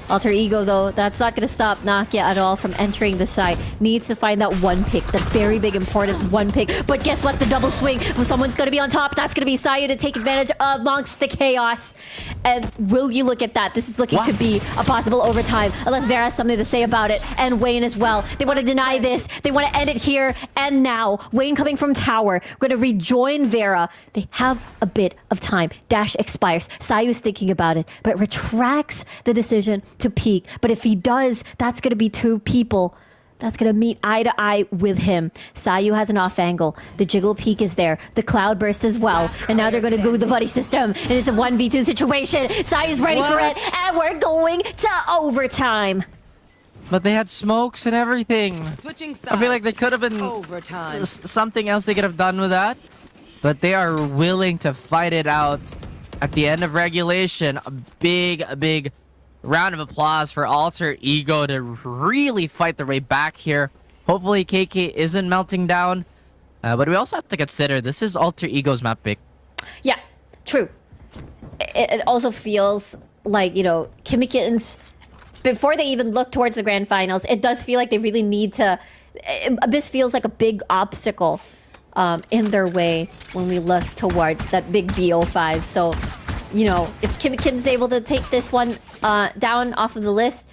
Alter Ego, though, that's not going to stop Nakia at all from entering the site. Needs to find that one pick, the very big important one pick. But guess what? The double swing. Well, someone's going to be on top. That's going to be Sayu to take advantage amongst the chaos. And will you look at that? This is looking to be a possible overtime, unless Vera has something to say about it. And Wayne as well. They want to deny this. They want to end it here and now. Wayne coming from tower. Going to rejoin Vera. They have a bit of time. Dash expires. Sayu's thinking about it, but retracts the decision to peek. But if he does, that's going to be two people that's going to meet eye to eye with him. Sayu has an off angle. The jiggle peek is there. The cloud burst as well. And now they're going to go the buddy system. And it's a 1v2 situation. Sayu's ready for it. And we're going to overtime. But they had smokes and everything. Switching sides. I feel like there could have been Overtime. something else they could have done with that. But they are willing to fight it out at the end of regulation. A big round of applause for Alter Ego to really fight their way back here. Hopefully KK isn't melting down. But we also have to consider this is Alter Ego's map pick. Yeah, true. It also feels like, you know, Kimmy Kittens, before they even look towards the grand finals, it does feel like they really need to... Abyss feels like a big obstacle in their way when we look towards that big BO5. So, you know, if Kimmy Kitten's able to take this one down off of the list,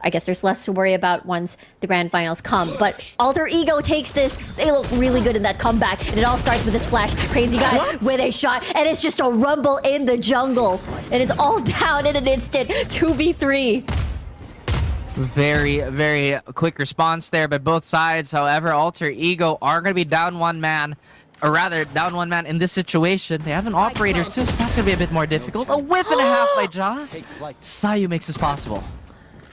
I guess there's less to worry about once the grand finals come. But Alter Ego takes this. They look really good in that comeback. And it all starts with this flash. Crazy guy with a shot. And it's just a rumble in the jungle. And it's all down in an instant. 2v3. Very quick response there by both sides. However, Alter Ego are going to be down one man. Or rather, down one man in this situation. They have an operator too, so that's going to be a bit more difficult. A whiff and a half by Ja. Sayu makes this possible.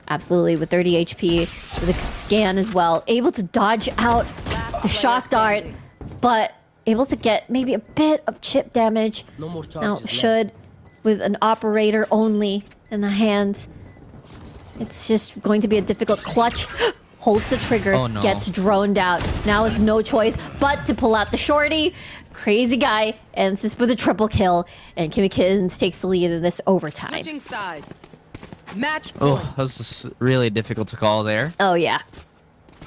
Absolutely, with 30 HP, with a scan as well. Able to dodge out the shock dart, but able to get maybe a bit of chip damage. No more Now, charges should, with an operator only in the hands, it's just going to be a difficult clutch. Holds the trigger, Oh, no. gets droned out. Now has no choice but to pull out the shorty. Crazy guy ends this with a triple kill, and Kimmy Kittens takes the lead in this overtime. Switching sides. Match Oh, point. that was just really difficult to call there. Oh yeah.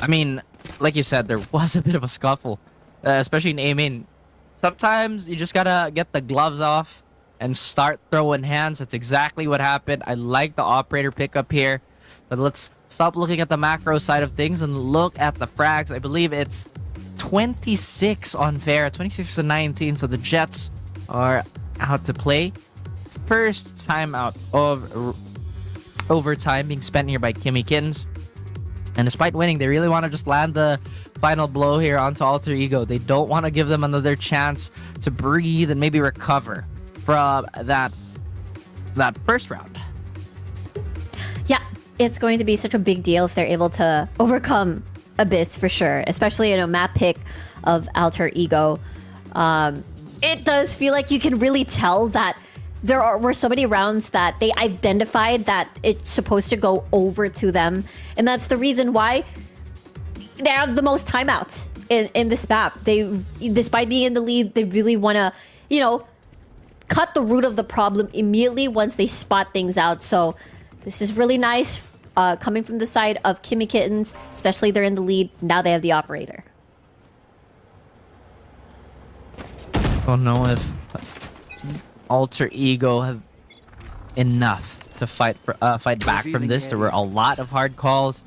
I mean, like you said, there was a bit of a scuffle, especially in aiming. Sometimes you just gotta get the gloves off and start throwing hands. That's exactly what happened. I like the operator pickup here, but let's stop looking at the macro side of things and look at the frags. I believe it's 26 on fair, 26 to 19, so the Jets are out to play. First timeout of overtime being spent here by Kimmy Kittens. And despite winning, they really want to just land the final blow here onto Alter Ego. They don't want to give them another chance to breathe and maybe recover from that first round. Yeah, it's going to be such a big deal if they're able to overcome Abyss for sure, especially in a map pick of Alter Ego. It does feel like you can really tell that were so many rounds that they identified that it's supposed to go over to them. And that's the reason why they have the most timeouts in this map. They, despite being in the lead, they really want to, you know, cut the root of the problem immediately once they spot things out. So this is really nice coming from the side of Kimmy Kittens, especially they're in the lead. Now they have the operator. Don't know if Alter Ego have enough to fight back from this. There were a lot of hard calls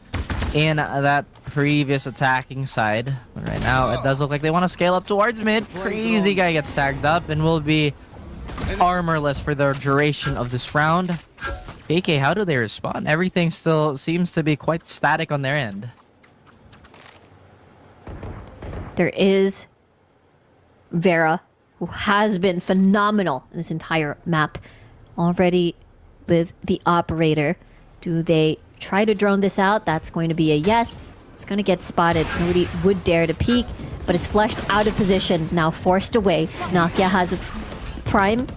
in that previous attacking side. But right now, it does look like they want to scale up towards mid. Crazy guy gets tagged up and will be armorless for the duration of this round. AK, how do they respond? Everything still seems to be quite static on their end. There is Vera, who has been phenomenal in this entire map already with the operator. Do they try to drone this out? That's going to be a yes. It's going to get spotted. Nobody would dare to peek, but it's flushed out of position, now forced away. Nakia has a prime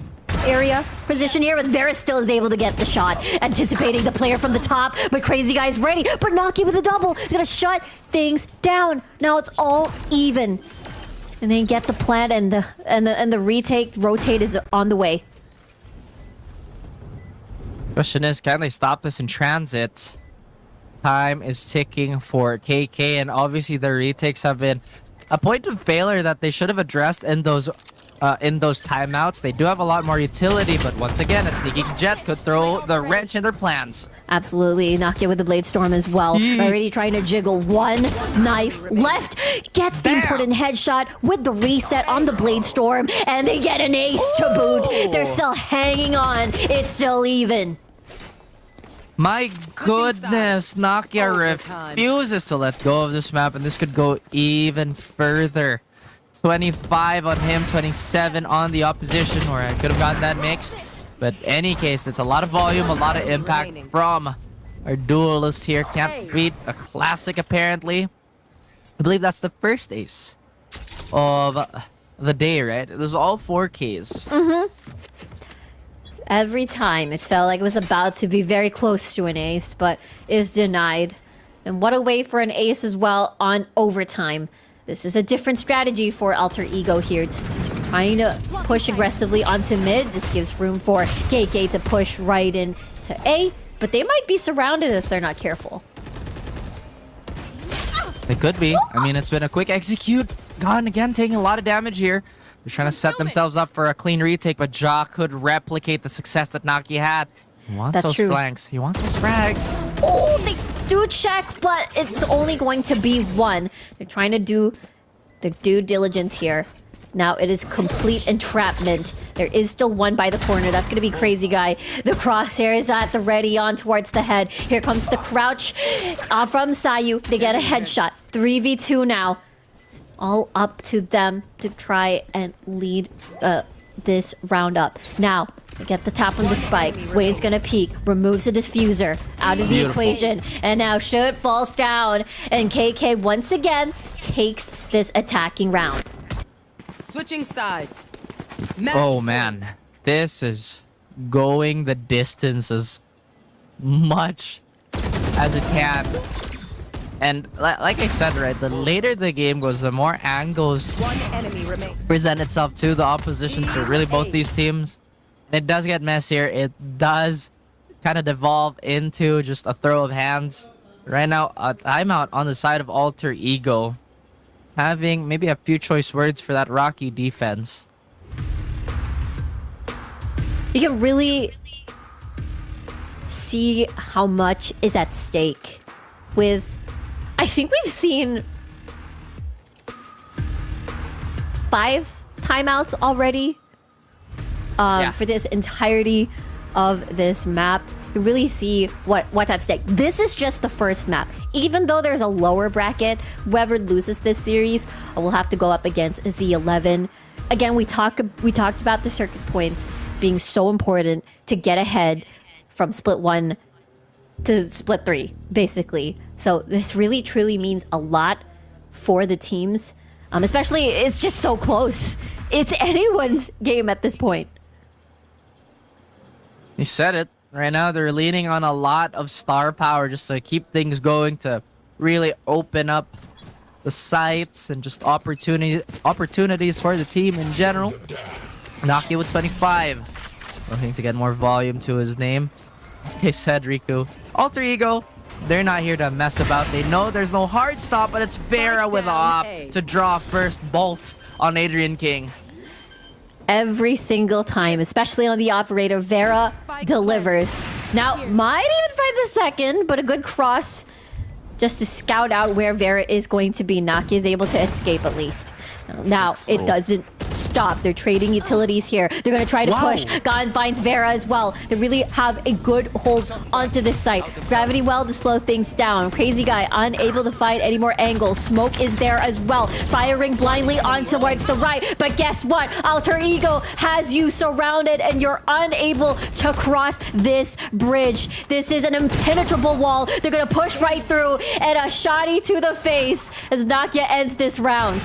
area position here, but Vera still is able to get the shot, anticipating the player from the top, but Crazy Guy's ready. But Nakia with a double, gonna shut things down. Now it's all even. And then get the plant and the rotate is on the way. Question is, can they stop this in transit? Time is ticking for KK, and obviously the retakes have been a point of failure that they should have addressed in those timeouts. They do have a lot more utility, but once again, a sneaking Jet could throw the wrench in their plans. Absolutely. Nokia with the Blade Storm as well. Already trying to jiggle one knife left. Gets the important headshot with the reset on the Blade Storm. And they get an ace to boot. They're still hanging on. It's still even. My goodness, Nokia refuses to let go of this map, and this could go even further. 25 on him, 27 on the opposition, or I could have gotten that mixed. But any case, it's a lot of volume, a lot of impact from our duelist here. Can't beat a classic, apparently. I believe that's the first ace of the day, right? It was all 4Ks. Every time it felt like it was about to be very close to an ace, but is denied. And what a way for an ace as well on overtime. This is a different strategy for Alter Ego here. Just trying to push aggressively onto mid. This gives room for KK to push right into A, but they might be surrounded if they're not careful. They could be. I mean, it's been a quick execute. Gone again, taking a lot of damage here. They're trying to set themselves up for a clean retake, but Ja could replicate the success that Naki had. He wants That's those true. flanks. He wants those frags. Oh, they do check, but it's only going to be one. They're trying to do their due diligence here. Now it is complete entrapment. There is still one by the corner. That's going to be Crazy Guy. The crosshair is at the ready on towards the head. Here comes the crouch from Sayu. They get a headshot. 3v2 now. All up to them to try and lead this round up. Now, they get the top of the spike. Wave's gonna peek, removes the diffuser out of the equation, and now Shoot falls down, and KK once again takes this attacking round. Switching sides. Oh man, this is going the distance as much as it can. And like I said, right, the later the game goes, the more angles One enemy remains. present itself to the opposition, to really both these teams. And it does get messier. It does kind of devolve into just a throw of hands. Right now, I'm out on the side of Alter Ego, having maybe a few choice words for that Rocky defense. You can really see how much is at stake with... I think we've seen 5 timeouts already for this entirety of this map. You really see what's at stake. This is just the first map. Even though there's a lower bracket, whoever loses this series will have to go up against Z11. Again, we talked about the circuit points being so important to get ahead from split 1 to split 3, basically. So this really truly means a lot for the teams. Especially, it's just so close. It's anyone's game at this point. You said it. Right now, they're leaning on a lot of star power just to keep things going, to really open up the sights and just opportunities for the team in general. Nokia with 25. Looking to get more volume to his name. He said Riku. Alter Ego, they're not here to mess about. They know there's no hard stop, but it's Vera with a op to draw first bolt on Adrian King. Every single time, especially on the operator, Vera delivers. Now, might even find the second, but a good cross just to scout out where Vera is going to be. Naki is able to escape at least. Now, it doesn't stop. They're trading utilities here. They're going to try to push. Gon finds Vera as well. They really have a good hold onto this site. Gravity well to slow things down. Crazy Guy unable to find any more angles. Smoke is there as well. Firing blindly on towards the right. But guess what? Alter Ego has you surrounded and you're unable to cross this bridge. This is an impenetrable wall. They're going to push right through, and a shotty to the face as Nakia ends this round.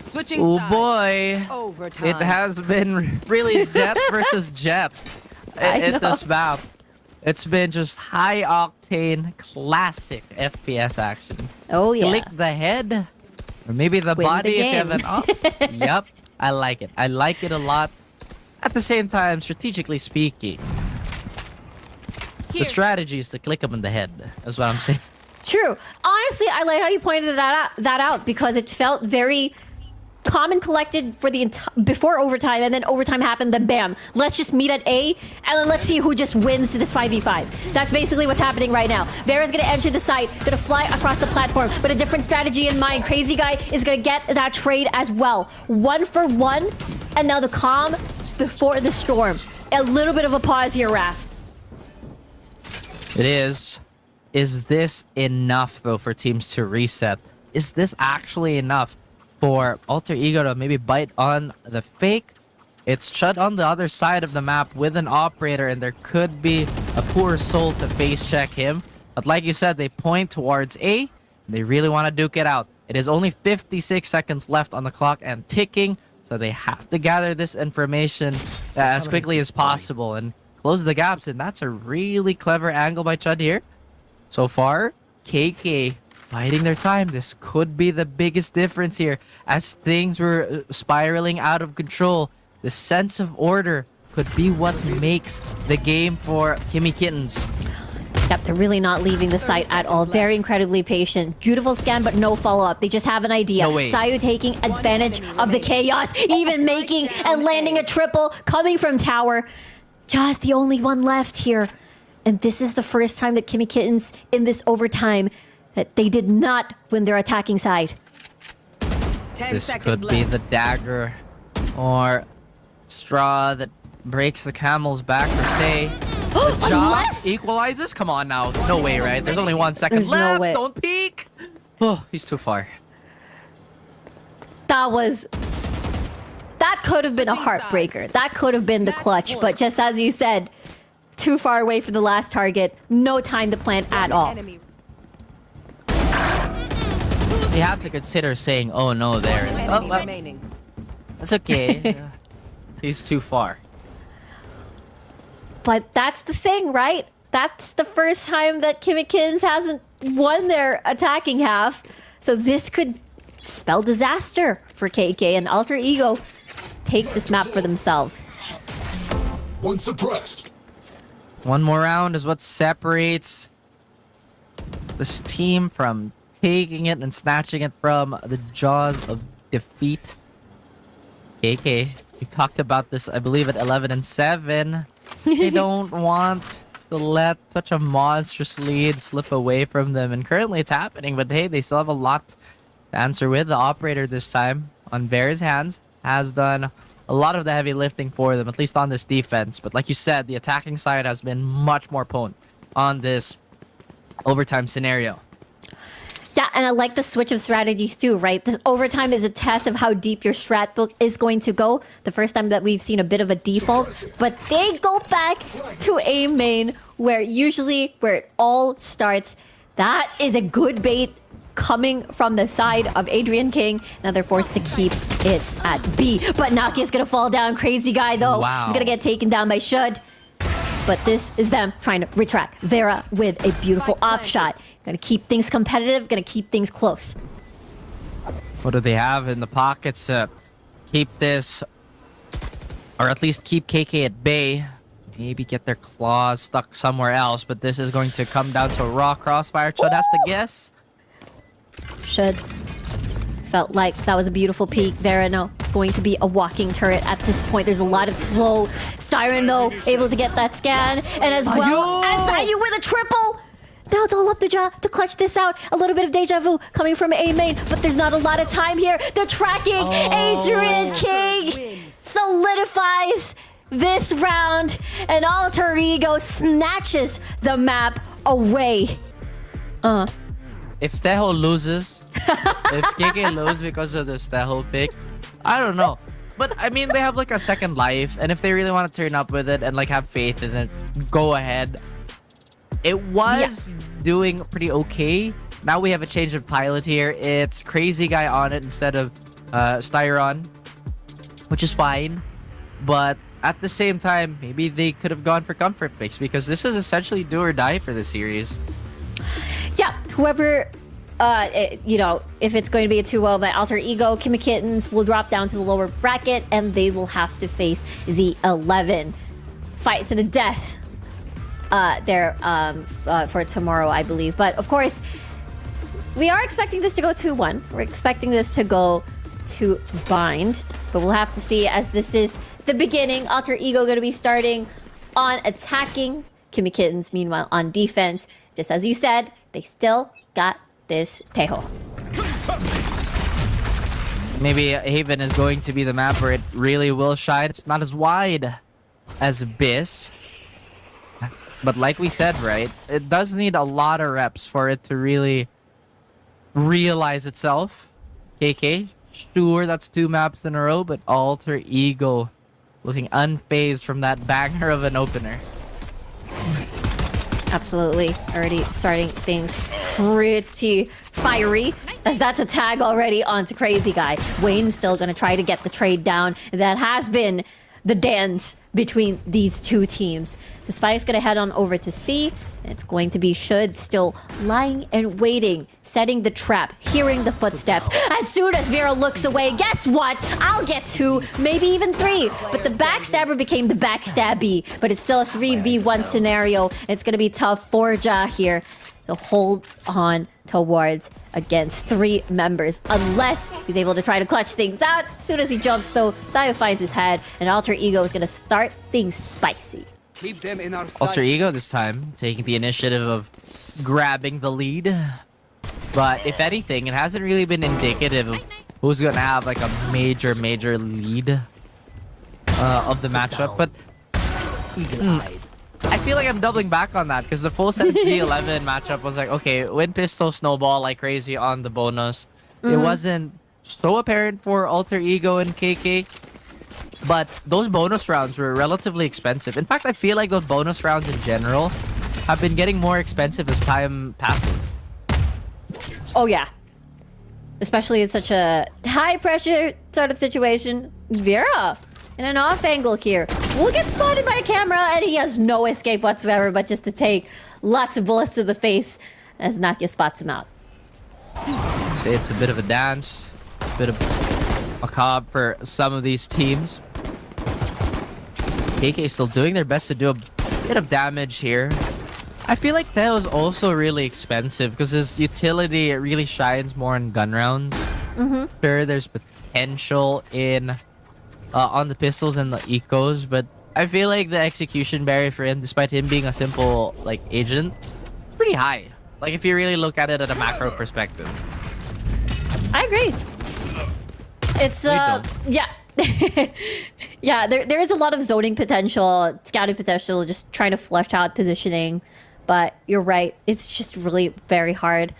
Switching Oh sides. boy. Overtime. It has been really Jet versus Jet in this map. It's been just high octane, classic FPS action. Oh yeah. Click the head, or maybe the Win body the if you have an up. Yep, I like it. I like it a lot. At the same time, strategically speaking, The strategy is to click him in the head. That's what I'm saying. True. Honestly, I like how you pointed that out because it felt very calm and collected for the before overtime, and then overtime happened, then bam, let's just meet at A, and then let's see who just wins this 5v5. That's basically what's happening right now. Vera's gonna enter the site, gonna fly across the platform, but a different strategy in mind. Crazy Guy is gonna get that trade as well. 1 for 1, and now the calm before the storm. A little bit of a pause here, Raph. It is. Is this enough, though, for teams to reset? Is this actually enough for Alter Ego to maybe bite on the fake? It's Chud on the other side of the map with an operator, and there could be a poor soul to face check him. But like you said, they point towards A. They really want to duke it out. It is only 56 seconds left on the clock and ticking, so they have to gather this information as quickly as possible and close the gaps. And that's a really clever angle by Chud here. So far, KK biding their time. This could be the biggest difference here. As things were spiraling out of control, the sense of order could be what makes the game for Kimmy Kittens. Yep, they're really not leaving the site at all. Very incredibly patient. Beautiful scan, but no follow-up. They just have an idea. No way. Sayu taking advantage of the chaos, even making and landing a triple coming from tower. Just the only one left here. And this is the first time that Kimmy Kittens in this overtime that they did not win their attacking side. 10 This seconds could left. be the dagger or straw that breaks the camel's back, or say the job Unless- equalizes. Come on now. No way, right? There's only 1 second There's no left. way. Don't peek. Oh, he's too far. That could have been a heartbreaker. That could have been the clutch. But just as you said, too far away for the last target. No time to plan at all. Enemy. You have to consider saying, oh no, there. Enemy Oh, well, remaining. that's okay. He's too far. But that's the thing, right? That's the first time that Kimmy Kittens hasn't won their attacking half. So this could spell disaster for KK, and Alter Ego take this map for themselves. One suppressed. One more round is what separates this team from taking it and snatching it from the jaws of defeat. KK, we talked about this, I believe, at 11 and 7. They don't want to let such a monstrous lead slip away from them. And currently it's happening, but hey, they still have a lot to answer with. The operator this time on Vera's hands has done a lot of the heavy lifting for them, at least on this defense. But like you said, the attacking side has been much more potent on this overtime scenario. Yeah, and I like the switch of strategies too, right? This overtime is a test of how deep your strat book is going to go. The first time that we've seen a bit of a default, but they go back to A main, where it all starts. That is a good bait coming from the side of Adrian King. Now they're forced to keep it at B. But Naki is gonna fall down. Crazy Guy though. Wow. He's gonna get taken down by Shud. But this is them trying to retract. Vera with a beautiful op shot. Gonna keep things competitive, gonna keep things close. What do they have in the pockets to keep this, or at least keep KK at bay? Maybe get their claws stuck somewhere else, but this is going to come down to a raw crossfire. Chud has to guess. Shud felt like that was a beautiful peek. Vera now going to be a walking turret at this point. There's a lot of flow. Styron though able to get that scan, and as well as Sayu with a triple. Now it's all up to Ja to clutch this out. A little bit of deja vu coming from A main, but there's not a lot of time here. The tracking, Adrian King solidifies this round, and Alter Ego snatches the map away. If Tejo loses, if KK loses because of this Tejo pick, I don't know. But I mean, they have like a second life, and if they really want to turn up with it and like have faith in it, go ahead. It was doing pretty okay. Now we have a change of pilot here. It's Crazy Guy on it instead of Styron, which is fine. But at the same time, maybe they could have gone for comfort picks, because this is essentially do or die for the series. Yeah, whoever, if it's going to be a 2-0 by Alter Ego, Kimmy Kittens will drop down to the lower bracket, and they will have to face Z11. Fight to the death. for tomorrow, I believe. But of course, we are expecting this to go 2-1. We're expecting this to go to bind, but we'll have to see as this is the beginning. Alter Ego going to be starting on attacking. Kimmy Kittens, meanwhile, on defense. Just as you said, they still got this Tejo. Maybe Haven is going to be the map where it really will shine. It's not as wide as Abyss. But like we said, right? It does need a lot of reps for it to really realize itself. KK, sure, that's 2 maps in a row, but Alter Ego looking unfazed from that banger of an opener. Absolutely. Already starting things pretty fiery, as that's a tag already onto Crazy Guy. Wayne's still going to try to get the trade down. That has been the dance between these two teams. The Spike's going to head on over to C. It's going to be Should still lying and waiting, setting the trap, hearing the footsteps. As soon as Vera looks away, guess what? I'll get 2, maybe even 3. But the backstabber became the backstabby. But it's still a 3v1 scenario. It's going to be tough for Ja here to hold on towards against 3 members, unless he's able to try to clutch things out. As soon as he jumps, though, Sayo finds his head, and Alter Ego is going to start things spicy. Keep them in our Alter sight. Ego this time, taking the initiative of grabbing the lead. But if anything, it hasn't really been indicative of who's going to have like a major lead of the matchup. But I feel like I'm doubling back on that because the full set C11 matchup was like, okay, win pistol snowball like crazy on the bonus. It wasn't so apparent for Alter Ego and KK. But those bonus rounds were relatively expensive. In fact, I feel like those bonus rounds in general have been getting more expensive as time passes. Oh, yeah. Especially in such a high-pressure sort of situation. Vera, in an off angle here, will get spotted by a camera, and he has no escape whatsoever, but just to take lots of bullets to the face as Nakia spots him out. Say it's a bit of a dance, a bit of macabre for some of these teams. KK still doing their best to do a bit of damage here. I feel like that was also really expensive because his utility, it really shines more in gun rounds. Sure, there's potential in on the pistols and the ecos, but I feel like the execution barrier for him, despite him being a simple like agent, it's pretty high. Like if you really look at it at a macro perspective. I agree. It's yeah. Yeah, there is a lot of zoning potential, scouting potential, just trying to flesh out positioning. But you're right, it's just really very hard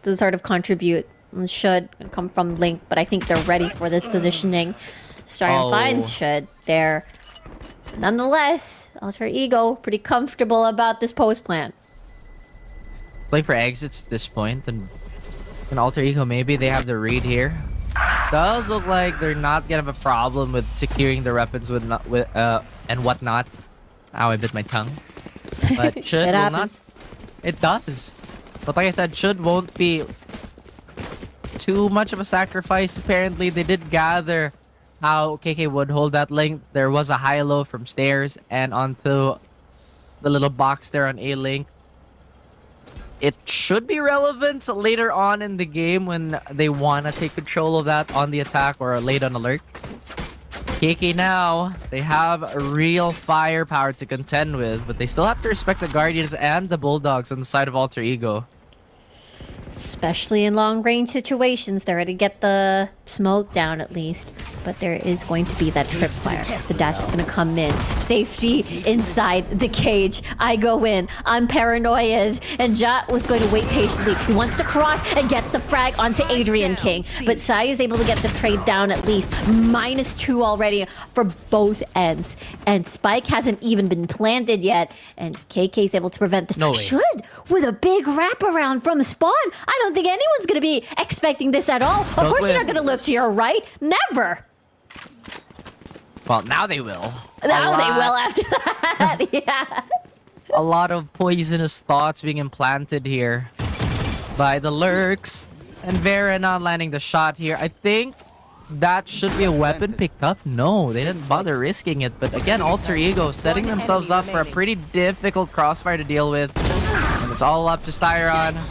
to sort of contribute. And Should come from Link, but I think they're ready for this positioning. Starion finds Should there. Nonetheless, Alter Ego pretty comfortable about this post plan. Play for exits at this point, and Alter Ego, maybe they have the read here. Does look like they're not gonna have a problem with securing the weapons with and whatnot. Ow, I bit my tongue. But Should It will happens. not. It does. But like I said, Should won't be too much of a sacrifice. Apparently, they did gather how KK would hold that link. There was a high-low from stairs and onto the little box there on A-Link. It should be relevant later on in the game when they want to take control of that on the attack or late on alert. KK now, they have real firepower to contend with, but they still have to respect the Guardians and the Bulldogs on the side of Alter Ego. Especially in long-range situations, they're ready to get the smoke down at least. But there is going to be that tripwire. The dash is going to come in. Safety inside the cage. I go in. I'm paranoid. And Ja was going to wait patiently. He wants to cross and gets the frag onto Adrian King. But Sai is able to get the trade down at least. -2 already for both ends. And Spike hasn't even been planted yet. And KK is able to prevent this. No way. Should with a big wraparound from spawn. I don't think anyone's going to be expecting this at all. Of course, you're not going to look to your right. Never. Well, now they will. Now they will after that. Yeah. A lot of poisonous thoughts being implanted here by the lurks. And Vera not landing the shot here. I think that should be a weapon picked up. No, they didn't bother risking it. But again, Alter Ego setting themselves up for a pretty difficult crossfire to deal with. And it's all up to Styron.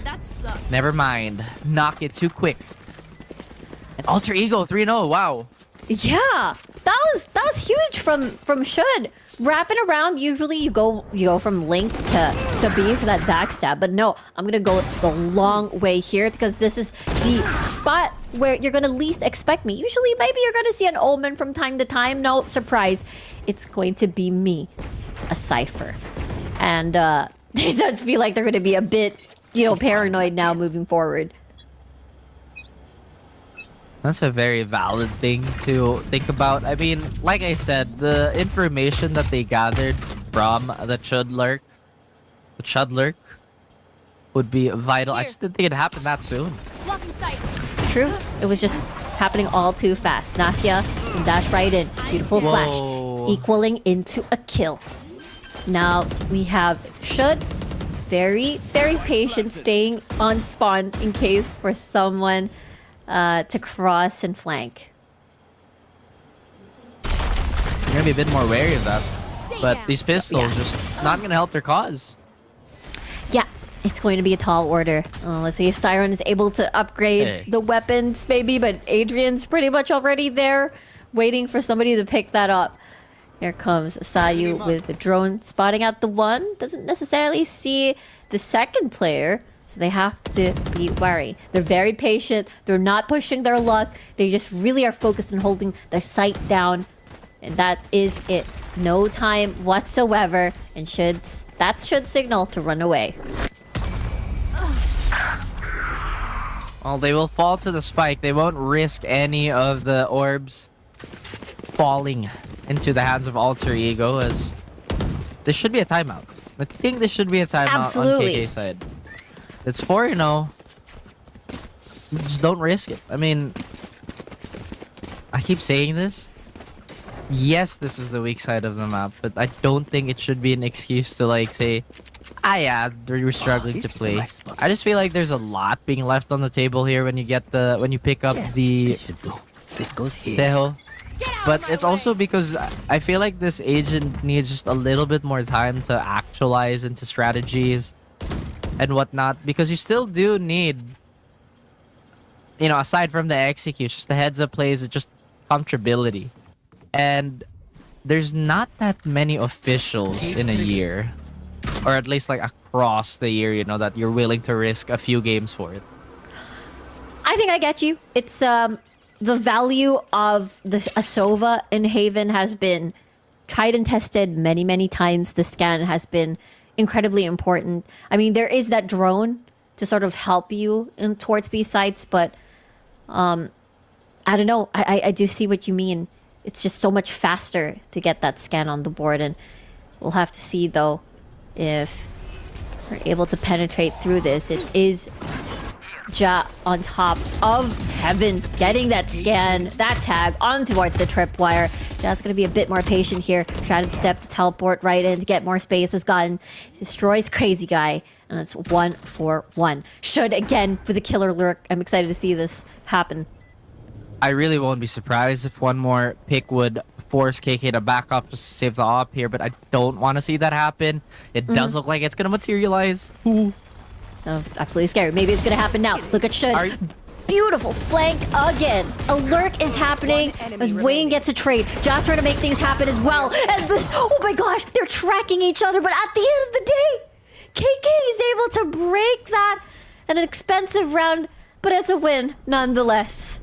That sucks. Never mind. Knock it too quick. And Alter Ego 3-0. Wow. Yeah, that was huge from Should. Wrapping around, usually you go from Link to B for that backstab, but no, I'm gonna go the long way here because this is the spot where you're gonna least expect me. Usually, maybe you're gonna see an Omen from time to time. No, surprise, it's going to be me, a Cypher, and it does feel like they're gonna be a bit, paranoid now moving forward. That's a very valid thing to think about. I mean, like I said, the information that they gathered from the Chudlurk would be vital. I just didn't think it'd happen that soon. Blocking sight. True, it was just happening all too fast. Nakia can dash right in. Beautiful flash, Whoa. equaling into a kill. Now we have Should, very, very patient, staying on spawn in case for someone to cross and flank. You're gonna be a bit more wary of that. But these pistols just not gonna help their cause. Yeah, it's going to be a tall order. Let's see if Styron is able to upgrade the weapons, maybe, but Adrian's pretty much already there, waiting for somebody to pick that up. Here comes Sayu with the drone, spotting out the one. Doesn't necessarily see the second player, so they have to be wary. They're very patient. They're not pushing their luck. They just really are focused on holding the sight down. And that is it. No time whatsoever. And that should signal to run away. Well, they will fall to the spike. They won't risk any of the orbs falling into the hands of Alter Ego, as this should be a timeout. I think this should be a timeout Absolutely. on KK side. It's 4-0. Just don't risk it. I mean, I keep saying this. Yes, this is the weak side of the map, but I don't think it should be an excuse to say, yeah, we're struggling to play. I just feel like there's a lot being left on the table here when you pick up the This should do. This goes here. Teho. But it's also because I feel like this agent needs just a little bit more time to actualize into strategies and whatnot, because you still do need, aside from the execution, just the heads up plays, just comfortability. And there's not that many officials in a year, or at least across the year, that you're willing to risk a few games for it. I think I get you. It's the value of the Asova in Haven has been tried and tested many, many times. The scan has been incredibly important. I mean, there is that drone to sort of help you towards these sites, but I don't know. I do see what you mean. It's just so much faster to get that scan on the board, and we'll have to see, though, if we're able to penetrate through this. It is Ja on top of Heaven, getting that scan, that tag on towards the tripwire. Ja's gonna be a bit more patient here. Trying to step to teleport right in to get more space. Has gotten, destroys Crazy Guy, and it's 1-4-1. Should again with a killer lurk. I'm excited to see this happen. I really won't be surprised if one more pick would force KK to back off just to save the op here, but I don't want to see that happen. It does look like it's gonna materialize. Ooh. Oh, it's absolutely scary. Maybe it's gonna happen now. Look at Should. Beautiful flank again. A lurk is happening as Wayne gets a trade. Josh trying to make things happen as well. And this, oh my gosh, they're tracking each other. But at the end of the day, KK is able to break that in an expensive round, but it's a win nonetheless.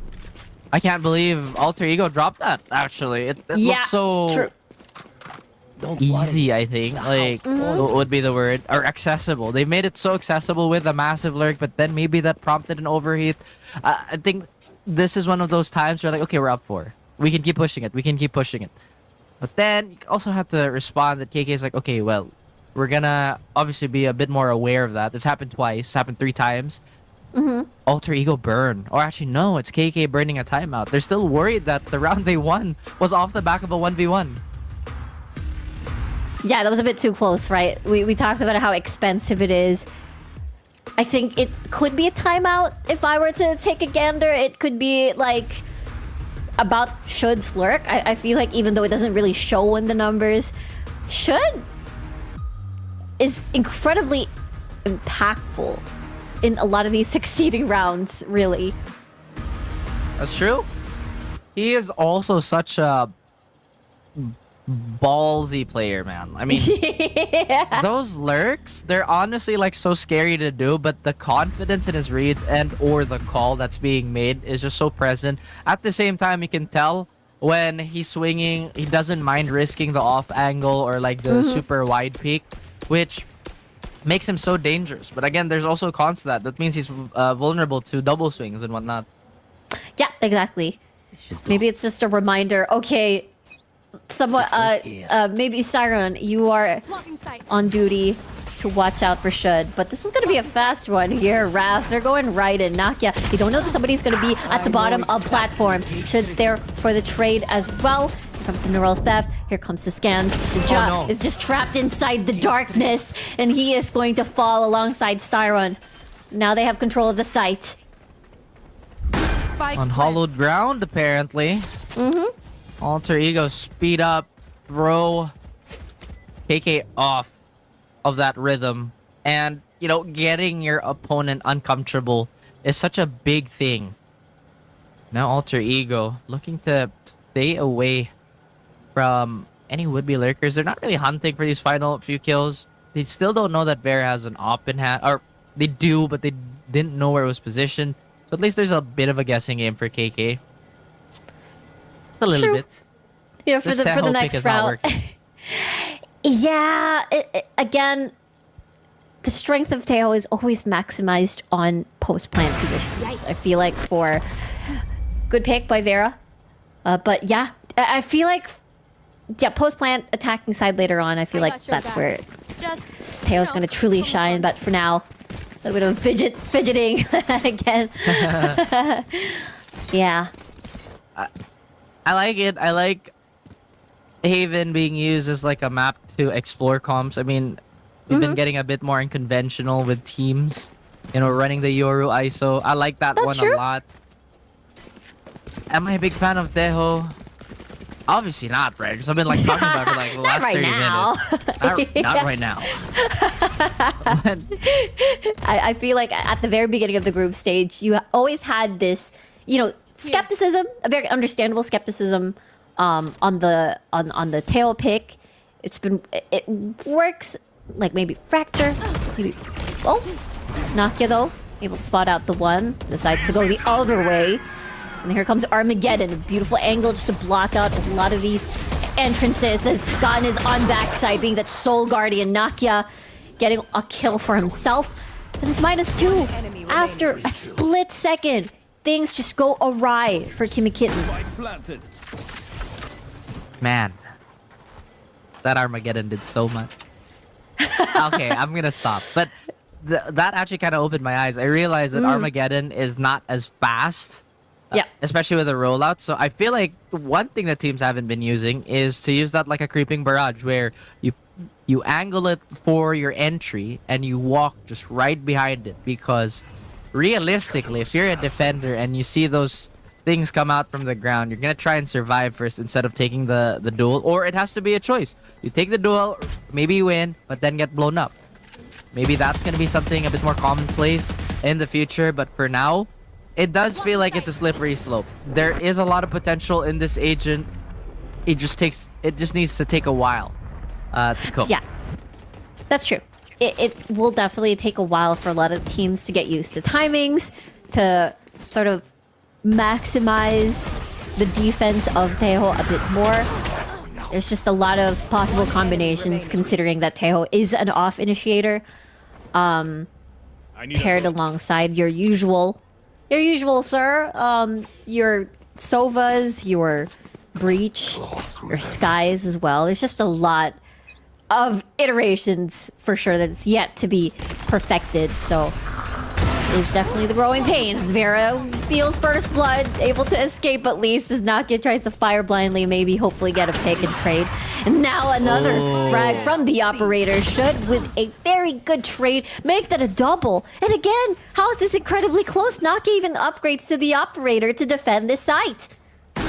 I can't believe Alter Ego dropped that, actually. It looks so true. easy, I think. What would be the word? Or accessible. They made it so accessible with a massive lurk, but then maybe that prompted an overheat. I think this is one of those times where okay, we're up 4. We can keep pushing it. We can keep pushing it. But then you also have to respond that KK is okay, well, we're gonna obviously be a bit more aware of that. It's happened twice. It's happened 3 times. Alter Ego burn. Or actually, no, it's KK burning a timeout. They're still worried that the round they won was off the back of a 1v1. Yeah, that was a bit too close, right? We talked about how expensive it is. I think it could be a timeout. If I were to take a gander, it could be about Should's lurk. I feel like even though it doesn't really show in the numbers, Should is incredibly impactful in a lot of these succeeding rounds, really. That's true. He is also such a ballsy player, man. I mean, those lurks, they're honestly like so scary to do, but the confidence in his reads and or the call that's being made is just so present. At the same time, you can tell when he's swinging, he doesn't mind risking the off angle or like the super wide peak, which makes him so dangerous. But again, there's also cons to that. That means he's vulnerable to double swings and whatnot. Yeah, exactly. Maybe it's just a reminder. Okay, somewhat. Maybe Siren, you are Blocking sight. on duty to watch out for Should. But this is gonna be a fast one here. Raph, they're going right in. Nakia, you don't know that somebody's gonna be at the bottom of platform. Shoulds there for the trade as well. Here comes the neural theft. Here comes the scans. The Jaw is just trapped inside the darkness, and he is going to fall alongside Styron. Now they have control of the site. Spike On plant. hollowed ground, apparently. Alter Ego, speed up, throw KK off of that rhythm. And, you know, getting your opponent uncomfortable is such a big thing. Now Alter Ego, looking to stay away from any would-be lurkers. They're not really hunting for these final few kills. They still don't know that Vera has an op in hand. Or, they do, but they didn't know where it was positioned. So at least there's a bit of a guessing game for KK. A little True. bit. Yeah, for This the Teho pick next is not round. working. Yeah, again, the strength of Teho is always maximized on post-plant positions. I feel like for good pick by Vera. But yeah, I feel like post-plant attacking side later on, I feel I like got your that's back. where Just Teo's gonna truly shine. But for now, a little bit of fidgeting again. Yeah. I like it. I like Haven being used as like a map to explore comps. I mean, we've been getting a bit more unconventional with teams. You know, running the Yoru ISO. I like that That's one true. a lot. Am I a big fan of Teho? Obviously not, right? Because I've been like talking about it for like the Not last right 30 now. minutes. Not right now. But I feel like at the very beginning of the group stage, you always had this, you know, skepticism, a very understandable skepticism on the tail pick. It works like maybe Fracture, maybe Nakia though, able to spot out the one, decides to go the other way. And here comes Armageddon, a beautiful angle just to block out a lot of these entrances as Gon is on backside, being that sole guardian. Nakia getting a kill for himself. And it's -2. After a split second, things just go awry for Kimmy Kittens. man, that Armageddon did so much. Okay, I'm gonna stop. But that actually kind of opened my eyes. I realized that Armageddon is not as fast. Yeah. Especially with the rollout. So I feel like one thing that teams haven't been using is to use that like a creeping barrage where you angle it for your entry and you walk just right behind it, because realistically, if you're a defender and you see those things come out from the ground, you're gonna try and survive first instead of taking the duel, or it has to be a choice. You take the duel, maybe you win, but then get blown up. Maybe that's gonna be something a bit more commonplace in the future, but for now, it does feel like it's a slippery slope. There is a lot of potential in this agent. It just needs to take a while to cook. Yeah, that's true. It will definitely take a while for a lot of teams to get used to timings, to sort of maximize the defense of Teho a bit more. There's just a lot of possible combinations considering that Teho is an off initiator. Paired alongside your usual, sir. Your Sovas, your Breach, your Skies as well. There's just a lot of iterations for sure that's yet to be perfected. So there's definitely the growing pains. Vera feels first blood, able to escape at least as Nakia tries to fire blindly, maybe hopefully get a pick and trade. And now another frag from the operator should, with a very good trade, make that a double. And again, how is this incredibly close? Nakia even upgrades to the operator to defend this site.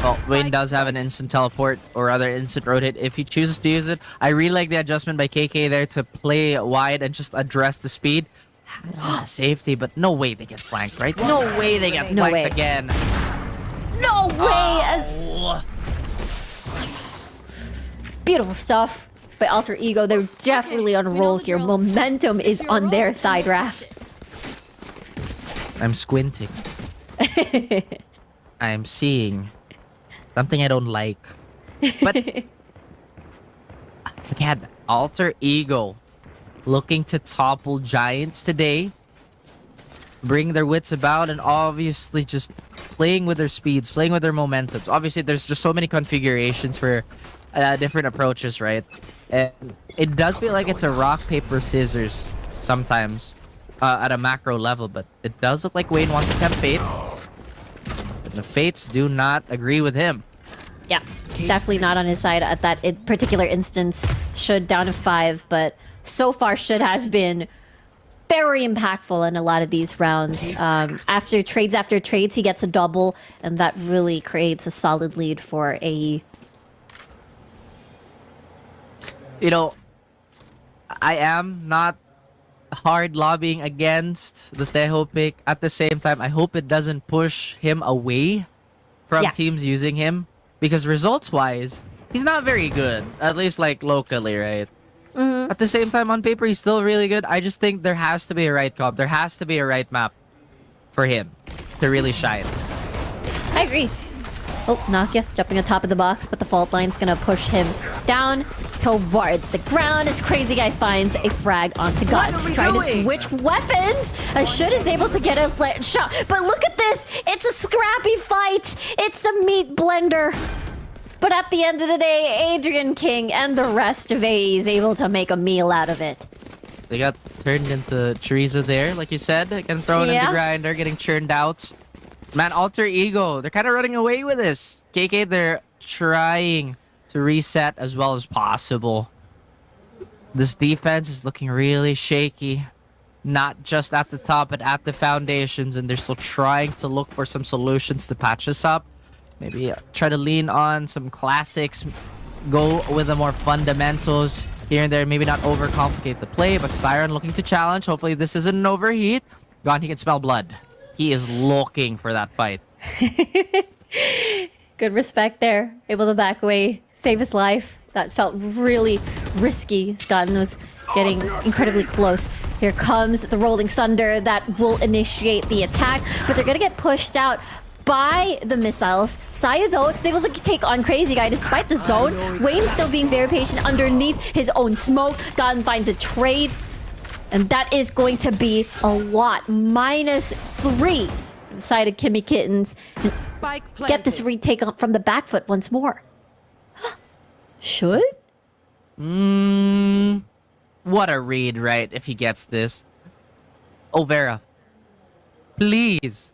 Well, Wayne does have an instant teleport, or rather instant rotate if he chooses to use it. I really like the adjustment by KK there to play wide and just address the speed. Safety, but no way they get flanked, right? No way they get No flanked way. again. No way! Oh. Beautiful stuff by Alter Ego. They're definitely on a roll here. Momentum is on their side, Raph. I'm squinting. I'm seeing something I don't like. But again, Alter Ego looking to topple giants today. Bring their wits about and obviously just playing with their speeds, playing with their momentums. Obviously, there's just so many configurations for different approaches, right? And it does feel like it's a rock, paper, scissors sometimes at a macro level, but it does look like Wayne wants to tempt Fate. And the Fates do not agree with him. Yeah, definitely not on his side at that particular instance. Should down to 5, but so far Should has been very impactful in a lot of these rounds. After trades, he gets a double, and that really creates a solid lead for AE. You know, I am not hard lobbying against the Tejo pick. At the same time, I hope it doesn't push him away from teams using him. Because results-wise, he's not very good. At least, like, locally, right? Mm-hmm. At the same time, on paper, he's still really good. I just think there has to be a right comp. There has to be a right map for him to really shine. I agree. Oh, Nakia jumping on top of the box, but the fault line's gonna push him down towards the ground as Crazy Guy finds a frag onto God. Trying to switch weapons as Should is able to get a shot. But look at this! It's a scrappy fight! It's a meat blender! But at the end of the day, Adrian King and the rest of AE is able to make a meal out of it. They got turned into chorizo there, like you said. Getting thrown in the grinder, getting churned out. Man, Alter Ego, they're kind of running away with this. KK, they're trying to reset as well as possible. This defense is looking really shaky. Not just at the top, but at the foundations. And they're still trying to look for some solutions to patch this up. Maybe try to lean on some classics. Go with the more fundamentals here and there. Maybe not overcomplicate the play, but Styron looking to challenge. Hopefully this isn't an overheat. Gone, he can smell blood. He is looking for that fight. Good respect there. Able to back away, save his life. That felt really risky. Stun was getting incredibly close. Here comes the Rolling Thunder that will initiate the attack, but they're gonna get pushed out by the missiles. Saya, though, is able to take on Crazy Guy despite the zone. Wayne still being very patient underneath his own smoke. Gon finds a trade. And that is going to be a lot. -3 for the side of Kimmy Kittens. And get this retake on from the back foot once more. Should? What a read, right? If he gets this. Oh, Vera. Please.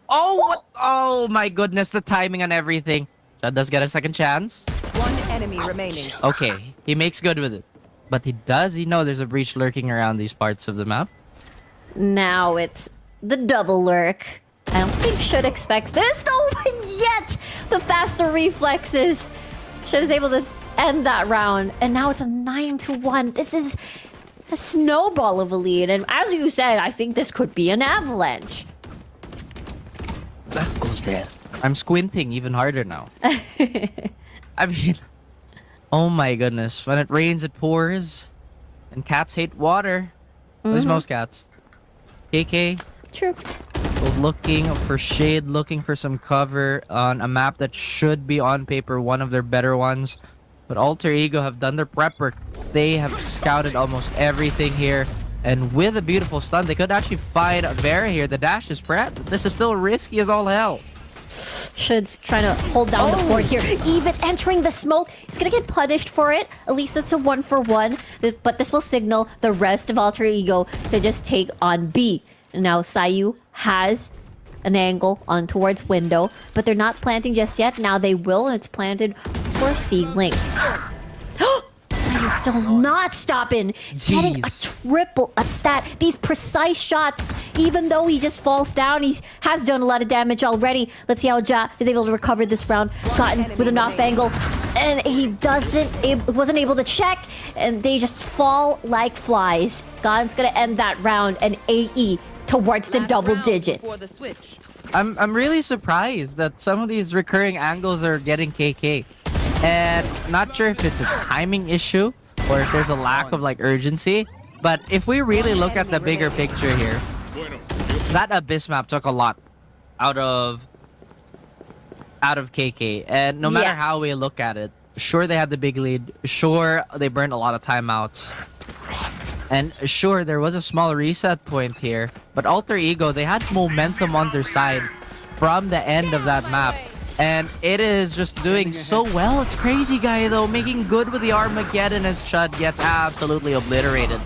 Oh, what? Oh, my goodness. The timing on everything. That does get a second chance. One enemy remaining. Okay. He makes good with it. But does he know there's a breach lurking around these parts of the map? Now it's the double lurk. I don't think Should expects this. No, yet the faster reflexes. Should is able to end that round. And now it's a 9-1. This is a snowball of a lead. And as you said, I think this could be an avalanche. That goes there. I'm squinting even harder now. I mean... Oh my goodness. When it rains, it pours. And cats hate water. At least most cats. KK. True. Looking for shade, looking for some cover on a map that should be on paper one of their better ones. But Alter Ego have done their prep work. They have scouted almost everything here. And with a beautiful stun, they could actually find Vera here. The dash is prep. This is still risky as all hell. Should's trying to hold down the fort here. Even entering the smoke. He's gonna get punished for it. At least it's a 1-for-1. But this will signal the rest of Alter Ego to just take on B. And now Sayu has an angle on towards window. But they're not planting just yet. Now they will, and it's planted for C Link. Sayu still not stopping. Getting a Jeez. triple at that. These precise shots, even though he just falls down, he has done a lot of damage already. Let's see how Ja is able to recover this round. Gotten with an off angle. And he wasn't able to check. And they just fall like flies. Gon's gonna end that round and AE towards the double digits. I'm really surprised that some of these recurring angles are getting KK. And not sure if it's a timing issue or if there's a lack of like urgency. But if we really look at the bigger picture here, that Abyss map took a lot out of KK. And no matter how we look at it, sure they had the big lead. Sure they burned a lot of timeouts. And sure, there was a small reset point here. But Alter Ego, they had momentum on their side from the end of that map. And it is just doing so well. It's crazy guy though, making good with the Armageddon as Chud gets absolutely obliterated.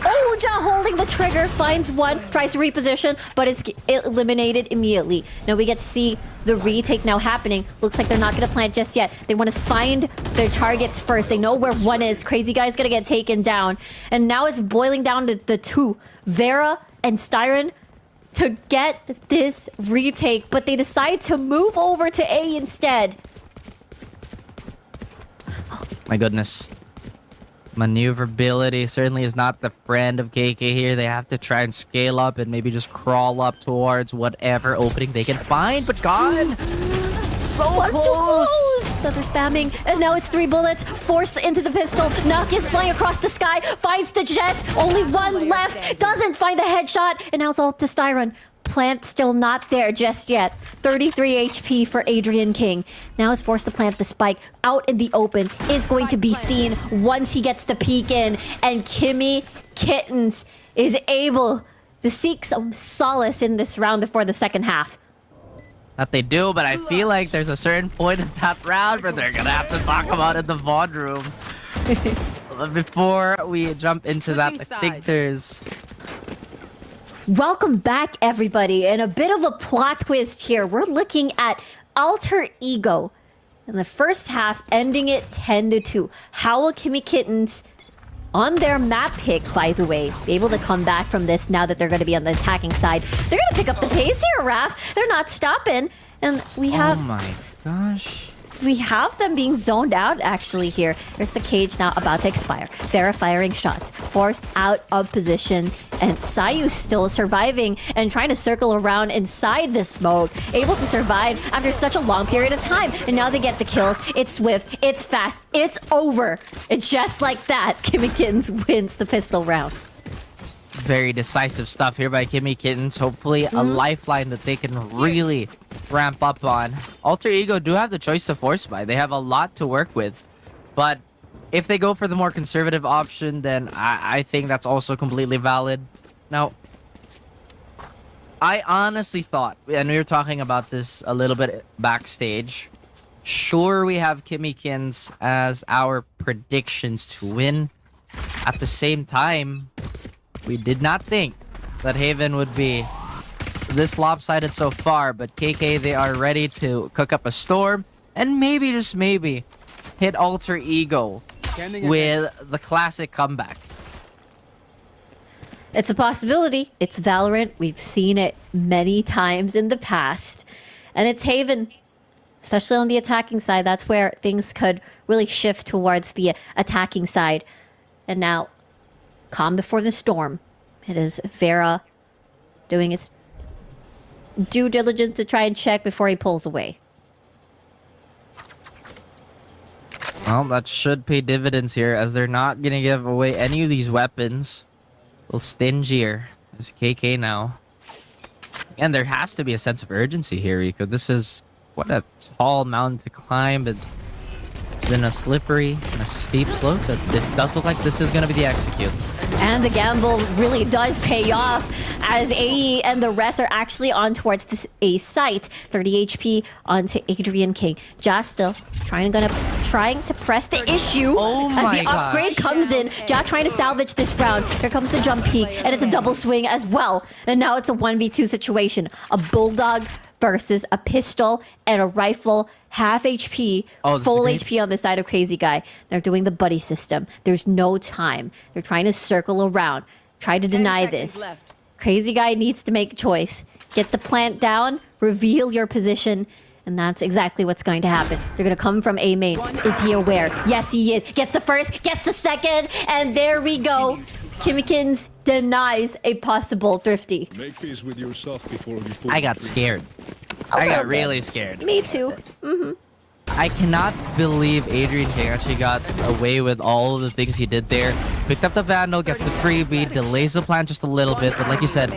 Oh, Ja holding the trigger, finds one, tries to reposition, but is eliminated immediately. Now we get to see the retake now happening. Looks like they're not going to plant just yet. They want to find their targets first. They know where one is. Crazy guy's going to get taken down. And now it's boiling down to the two, Vera and Styron, to get this retake, but they decide to move over to A instead. My goodness. Maneuverability certainly is not the friend of KK here. They have to try and scale up and maybe just crawl up towards whatever opening they can find. But God, so close. But they're spamming, and now it's 3 bullets forced into the pistol. Knock is flying across the sky, finds the jet. Only one left, doesn't find the headshot, and now it's all to Styron. Plant still not there just yet. 33 HP for Adrian King. Now is forced to plant the spike out in the open. Is going to be seen once he gets the peek in. And Kimmy Kittens is able to seek some solace in this round before the second half. That they do, but I feel like there's a certain point in that round where they're gonna have to talk about in the VOD room. But before we jump into that, I think there's... Welcome back, everybody, and a bit of a plot twist here. We're looking at Alter Ego in the first half, ending it 10-2. How will Kimmy Kittens, on their map pick, by the way, be able to come back from this now that they're going to be on the attacking side? They're going to pick up the pace here, Raph. They're not stopping. And we have... Oh my gosh. We have them being zoned out, actually, here. There's the cage now about to expire. Vera firing shots. Forced out of position. And Sayu still surviving and trying to circle around inside the smoke. Able to survive after such a long period of time. And now they get the kills. It's swift. It's fast. It's over. And just like that, Kimmy Kittens wins the pistol round. Very decisive stuff here by Kimmy Kittens. Hopefully a lifeline that they can really ramp up on. Alter Ego do have the choice to force buy. They have a lot to work with. But if they go for the more conservative option, then I think that's also completely valid. Now, I honestly thought, and we were talking about this a little bit backstage, sure we have Kimmy Kittens as our predictions to win. At the same time, we did not think that Haven would be this lopsided so far, but KK, they are ready to cook up a storm and maybe, just maybe, hit Alter Ego with the classic comeback. It's a possibility. It's Valorant. We've seen it many times in the past. And it's Haven, especially on the attacking side. That's where things could really shift towards the attacking side. And now, calm before the storm. It is Vera doing its due diligence to try and check before he pulls away. Well, that should pay dividends here, as they're not going to give away any of these weapons. A little stingier is KK now. And there has to be a sense of urgency here, Rico. This is what a tall mountain to climb, but it's been a slippery and a steep slope. But it does look like this is going to be the execute. And the gamble really does pay off, as AE and the rest are actually on towards this A site. 30 HP onto Adrian King. Ja still trying to press the issue as the upgrade comes in. Ja trying to salvage this round. Here comes the jump peek, and it's a double swing as well. And now it's a 1v2 situation. A Bulldog versus a pistol and a rifle, half HP, full HP on the side of Crazy Guy. They're doing the buddy system. There's no time. They're trying to circle around, try to deny this. Crazy Guy needs to make a choice. Get the plant down, reveal your position, and that's exactly what's going to happen. They're going to come from A main. Is he aware? Yes, he is. Gets the first, gets the second, and there we go. Kimmikins denies a possible thrifty. Make peace with yourself before you pull I got scared. I got really scared. Me too. I cannot believe Adrian King actually got away with all of the things he did there. Picked up the Vandal, gets the freebie, delays the plan just a little bit, but like you said,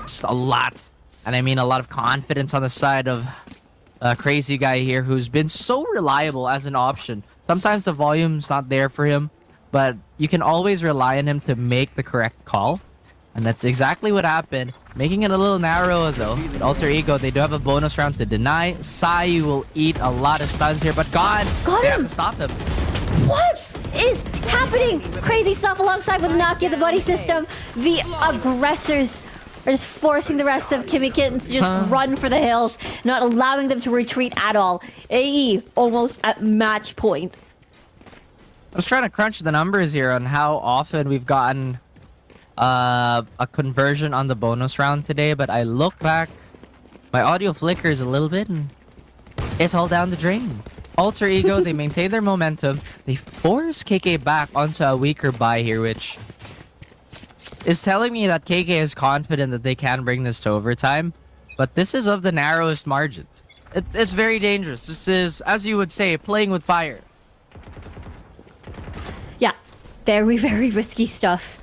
just a lot. And I mean a lot of confidence on the side of Crazy Guy here, who's been so reliable as an option. Sometimes the volume's not there for him, but you can always rely on him to make the correct call. And that's exactly what happened. Making it a little narrow though. With Alter Ego, they do have a bonus round to deny. Sayu will eat a lot of stuns here, but God, Got they him. have to stop him. What is happening? Crazy stuff alongside with Nakia, the buddy system. The aggressors are just forcing the rest of Kimmy Kittens to just run for the hills, not allowing them to retreat at all. AE almost at match point. I was trying to crunch the numbers here on how often we've gotten a conversion on the bonus round today, but I look back, my audio flickers a little bit, and it's all down the drain. Alter Ego, they maintain their momentum. They force KK back onto a weaker buy here, which is telling me that KK is confident that they can bring this to overtime, but this is of the narrowest margins. It's very dangerous. This is, as you would say, playing with fire. Yeah, very, very risky stuff.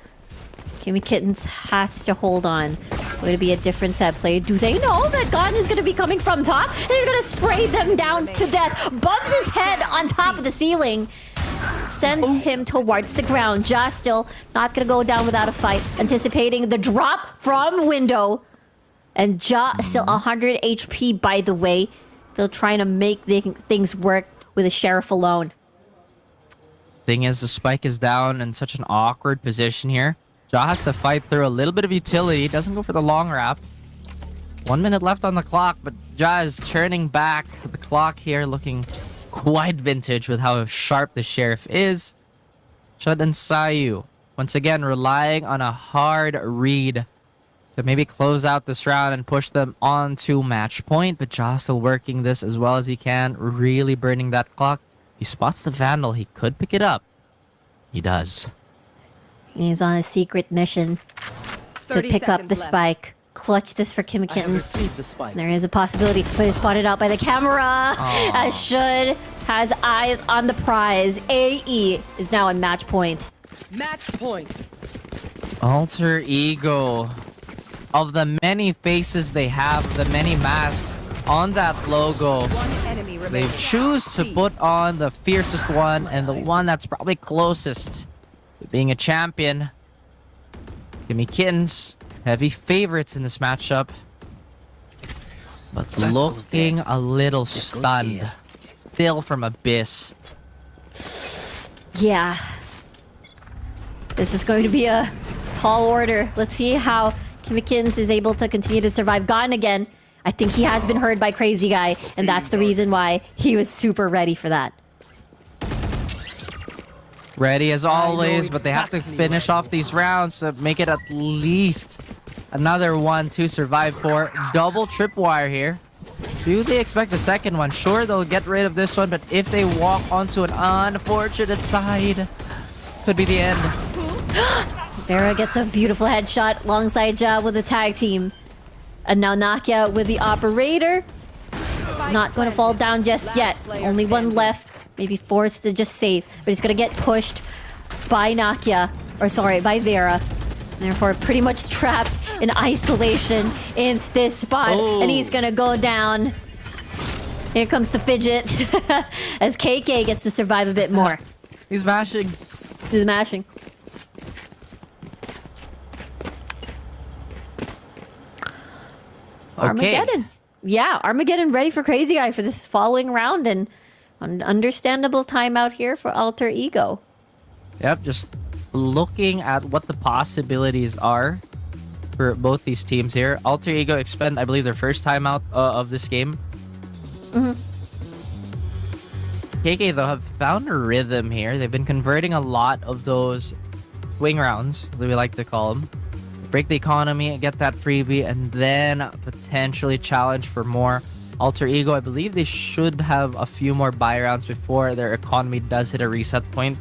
Kimmy Kittens has to hold on. Would it be a different set play? Do they know that Gon is going to be coming from top? They're going to spray them down to death. Bumps his head on top of the ceiling. Sends him towards the ground. Ja still not going to go down without a fight. Anticipating the drop from window. And Ja still 100 HP, by the way. Still trying to make things work with a sheriff alone. Thing is, the spike is down in such an awkward position here. Ja has to fight through a little bit of utility. Doesn't go for the long wrap. 1 minute left on the clock, but Ja is turning back the clock here, looking quite vintage with how sharp the sheriff is. Chud and Sayu, once again, relying on a hard read to maybe close out this round and push them on to match point. But Ja still working this as well as he can, really burning that clock. He spots the Vandal. He could pick it up. He does. He's on a secret mission to pick up the spike. Clutch this for Kimmy Kittens. There is a possibility, but it's spotted out by the camera. As Should has eyes on the prize. AE is now on match point. Match point. Alter Ego. Of the many faces they have, the many masks on that logo, they choose to put on the fiercest one and the one that's probably closest to being a champion. Kimmy Kittens, heavy favorites in this matchup, but looking a little stunned. Still from Abyss. Yeah. This is going to be a tall order. Let's see how Kimmy Kittens is able to continue to survive. Gone again. I think he has been heard by Crazy Guy, and that's the reason why he was super ready for that. Ready as always, but they have to finish off these rounds to make it at least another one to survive for. Double tripwire here. Do they expect a second one? Sure, they'll get rid of this one, but if they walk onto an unfortunate side, could be the end. Vera gets a beautiful headshot alongside Ja with the tag team. And now Nakia with the operator. Not going to fall down just yet. Only one left. Maybe forced to just save. But he's going to get pushed by Nakia. Or sorry, by Vera. Therefore, pretty much trapped in isolation in this spot. Oh. And he's going to go down. Here comes the fidget. As KK gets to survive a bit more. He's mashing. He's mashing. Okay. Armageddon. Yeah, Armageddon ready for Crazy Guy for this following round, and an understandable timeout here for Alter Ego. Yep, just looking at what the possibilities are. for both these teams here. Alter Ego expend, I believe, their first timeout of this game. KK, though, have found a rhythm here. They've been converting a lot of those swing rounds, as we like to call them. Break the economy, get that freebie, and then potentially challenge for more. Alter Ego, I believe they should have a few more buy rounds before their economy does hit a reset point.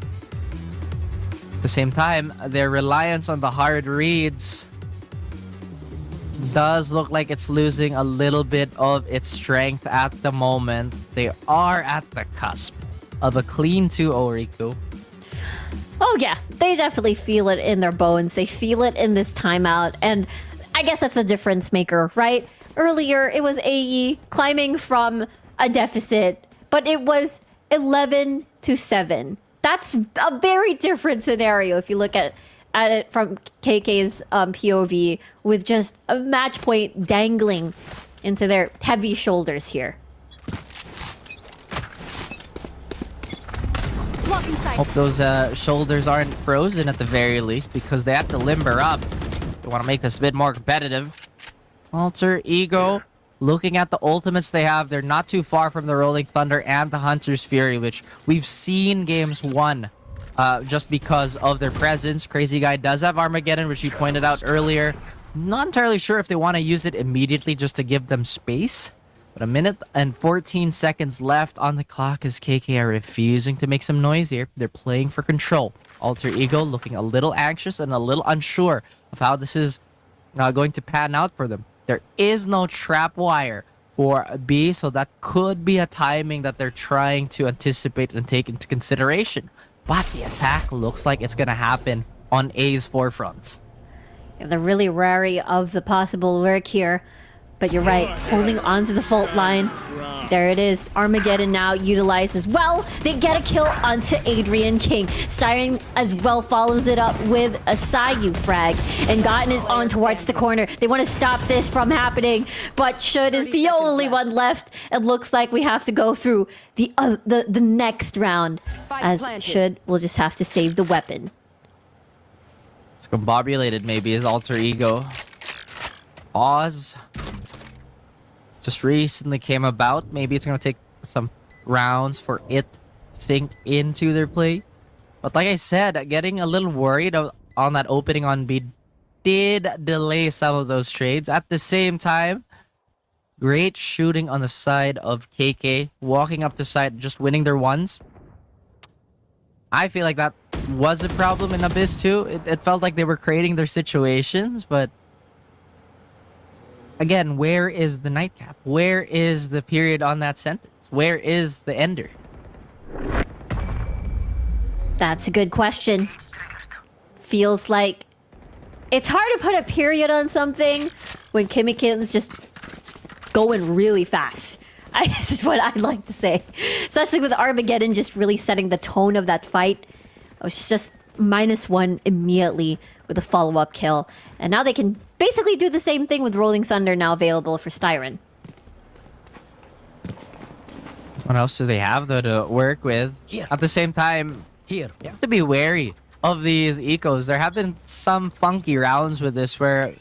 At the same time, their reliance on the hard reads does look like it's losing a little bit of its strength at the moment. They are at the cusp of a clean 2-0, Riku. Oh yeah, they definitely feel it in their bones. They feel it in this timeout, and I guess that's a difference maker, right? Earlier, it was AE climbing from a deficit, but it was 11-7. That's a very different scenario if you look at it from KK's POV, with just a match point dangling into their heavy shoulders here. Hope those shoulders aren't frozen at the very least, because they have to limber up. They want to make this a bit more competitive. Alter Ego, looking at the ultimates they have, they're not too far from the Rolling Thunder and the Hunter's Fury, which we've seen games won just because of their presence. Crazy Guy does have Armageddon, which you pointed out earlier. Not entirely sure if they want to use it immediately just to give them space. But 1 minute and 14 seconds left on the clock as KK are refusing to make some noise here. They're playing for control. Alter Ego looking a little anxious and a little unsure of how this is going to pan out for them. There is no trap wire for B, so that could be a timing that they're trying to anticipate and take into consideration. But the attack looks like it's going to happen on A's forefront. Yeah, they're really wary of the possible lurk here. But you're right, holding on to the fault line. There it is. Armageddon now utilized as well. They get a kill onto Adrian King. Siren as well follows it up with a Sayu frag. And Gotten is on towards the corner. They want to stop this from happening, but Should is the only one left. It looks like we have to go through the next round, as Should will just have to save the weapon. Discombobulated maybe is Alter Ego. Pause. Just recently came about. Maybe it's going to take some rounds for it to sink into their play. But like I said, getting a little worried on that opening on B did delay some of those trades. At the same time, great shooting on the side of KK. Walking up the side, just winning their ones. I feel like that was a problem in Abyss too. It felt like they were creating their situations, but again, where is the nightcap? Where is the period on that sentence? Where is the ender? That's a good question. Feels like it's hard to put a period on something when Kimmikin's just going really fast. I guess is what I'd like to say. Especially with Armageddon just really setting the tone of that fight. It was just -1 immediately with a follow-up kill. And now they can basically do the same thing with Rolling Thunder now available for Styron. What else do they have, though, to work with? Here. At the same time, Here. you have to be wary of these ecos. There have been some funky rounds with this where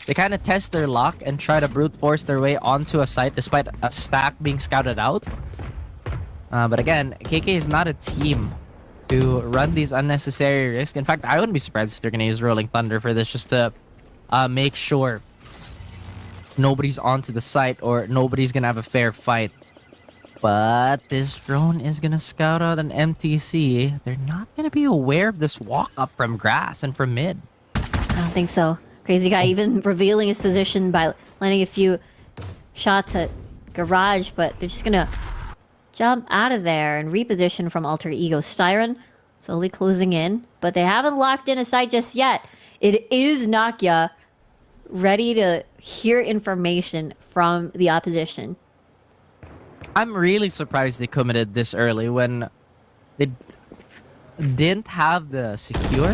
they kind of test their luck and try to brute force their way onto a site despite a stack being scouted out. But again, KK is not a team to run these unnecessary risks. In fact, I wouldn't be surprised if they're going to use Rolling Thunder for this just to make sure nobody's onto the site or nobody's going to have a fair fight. But this drone is going to scout out an MTC. They're not going to be aware of this walk up from grass and from mid. I don't think so. Crazy Guy even revealing his position by landing a few shots at Garage, but they're just going to jump out of there and reposition from Alter Ego. Styron slowly closing in, but they haven't locked in a site just yet. It is Nakia ready to hear information from the opposition. I'm really surprised they committed this early when they didn't have the secure.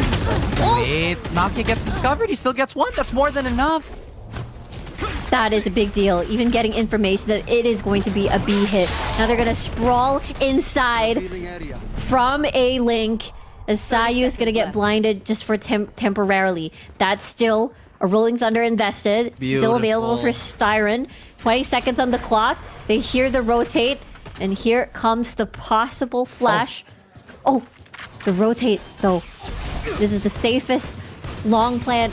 Wait, Nakia gets discovered. He still gets one. That's more than enough. That is a big deal. Even getting information that it is going to be a B hit. Now they're going to sprawl inside from a link as Sayu is going to get blinded just for temporarily. That's still A Rolling Thunder invested. Still available for Beautiful. Styron. 20 seconds on the clock. They hear the rotate. And here comes the possible flash. Oh, the rotate, though. This is the safest long plant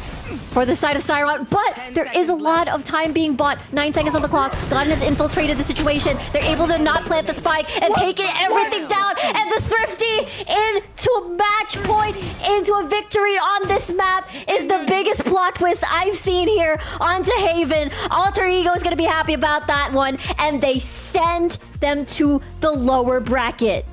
for the side of Styron, but there is a lot of time being bought. 9 seconds on the clock. Godden has infiltrated the situation. They're able to not plant the spike and taking everything down. And the Thrifty into a match point, into a victory on this map is the biggest plot twist I've seen here onto Haven. Alter Ego is going to be happy about that one. And they send them to the lower bracket.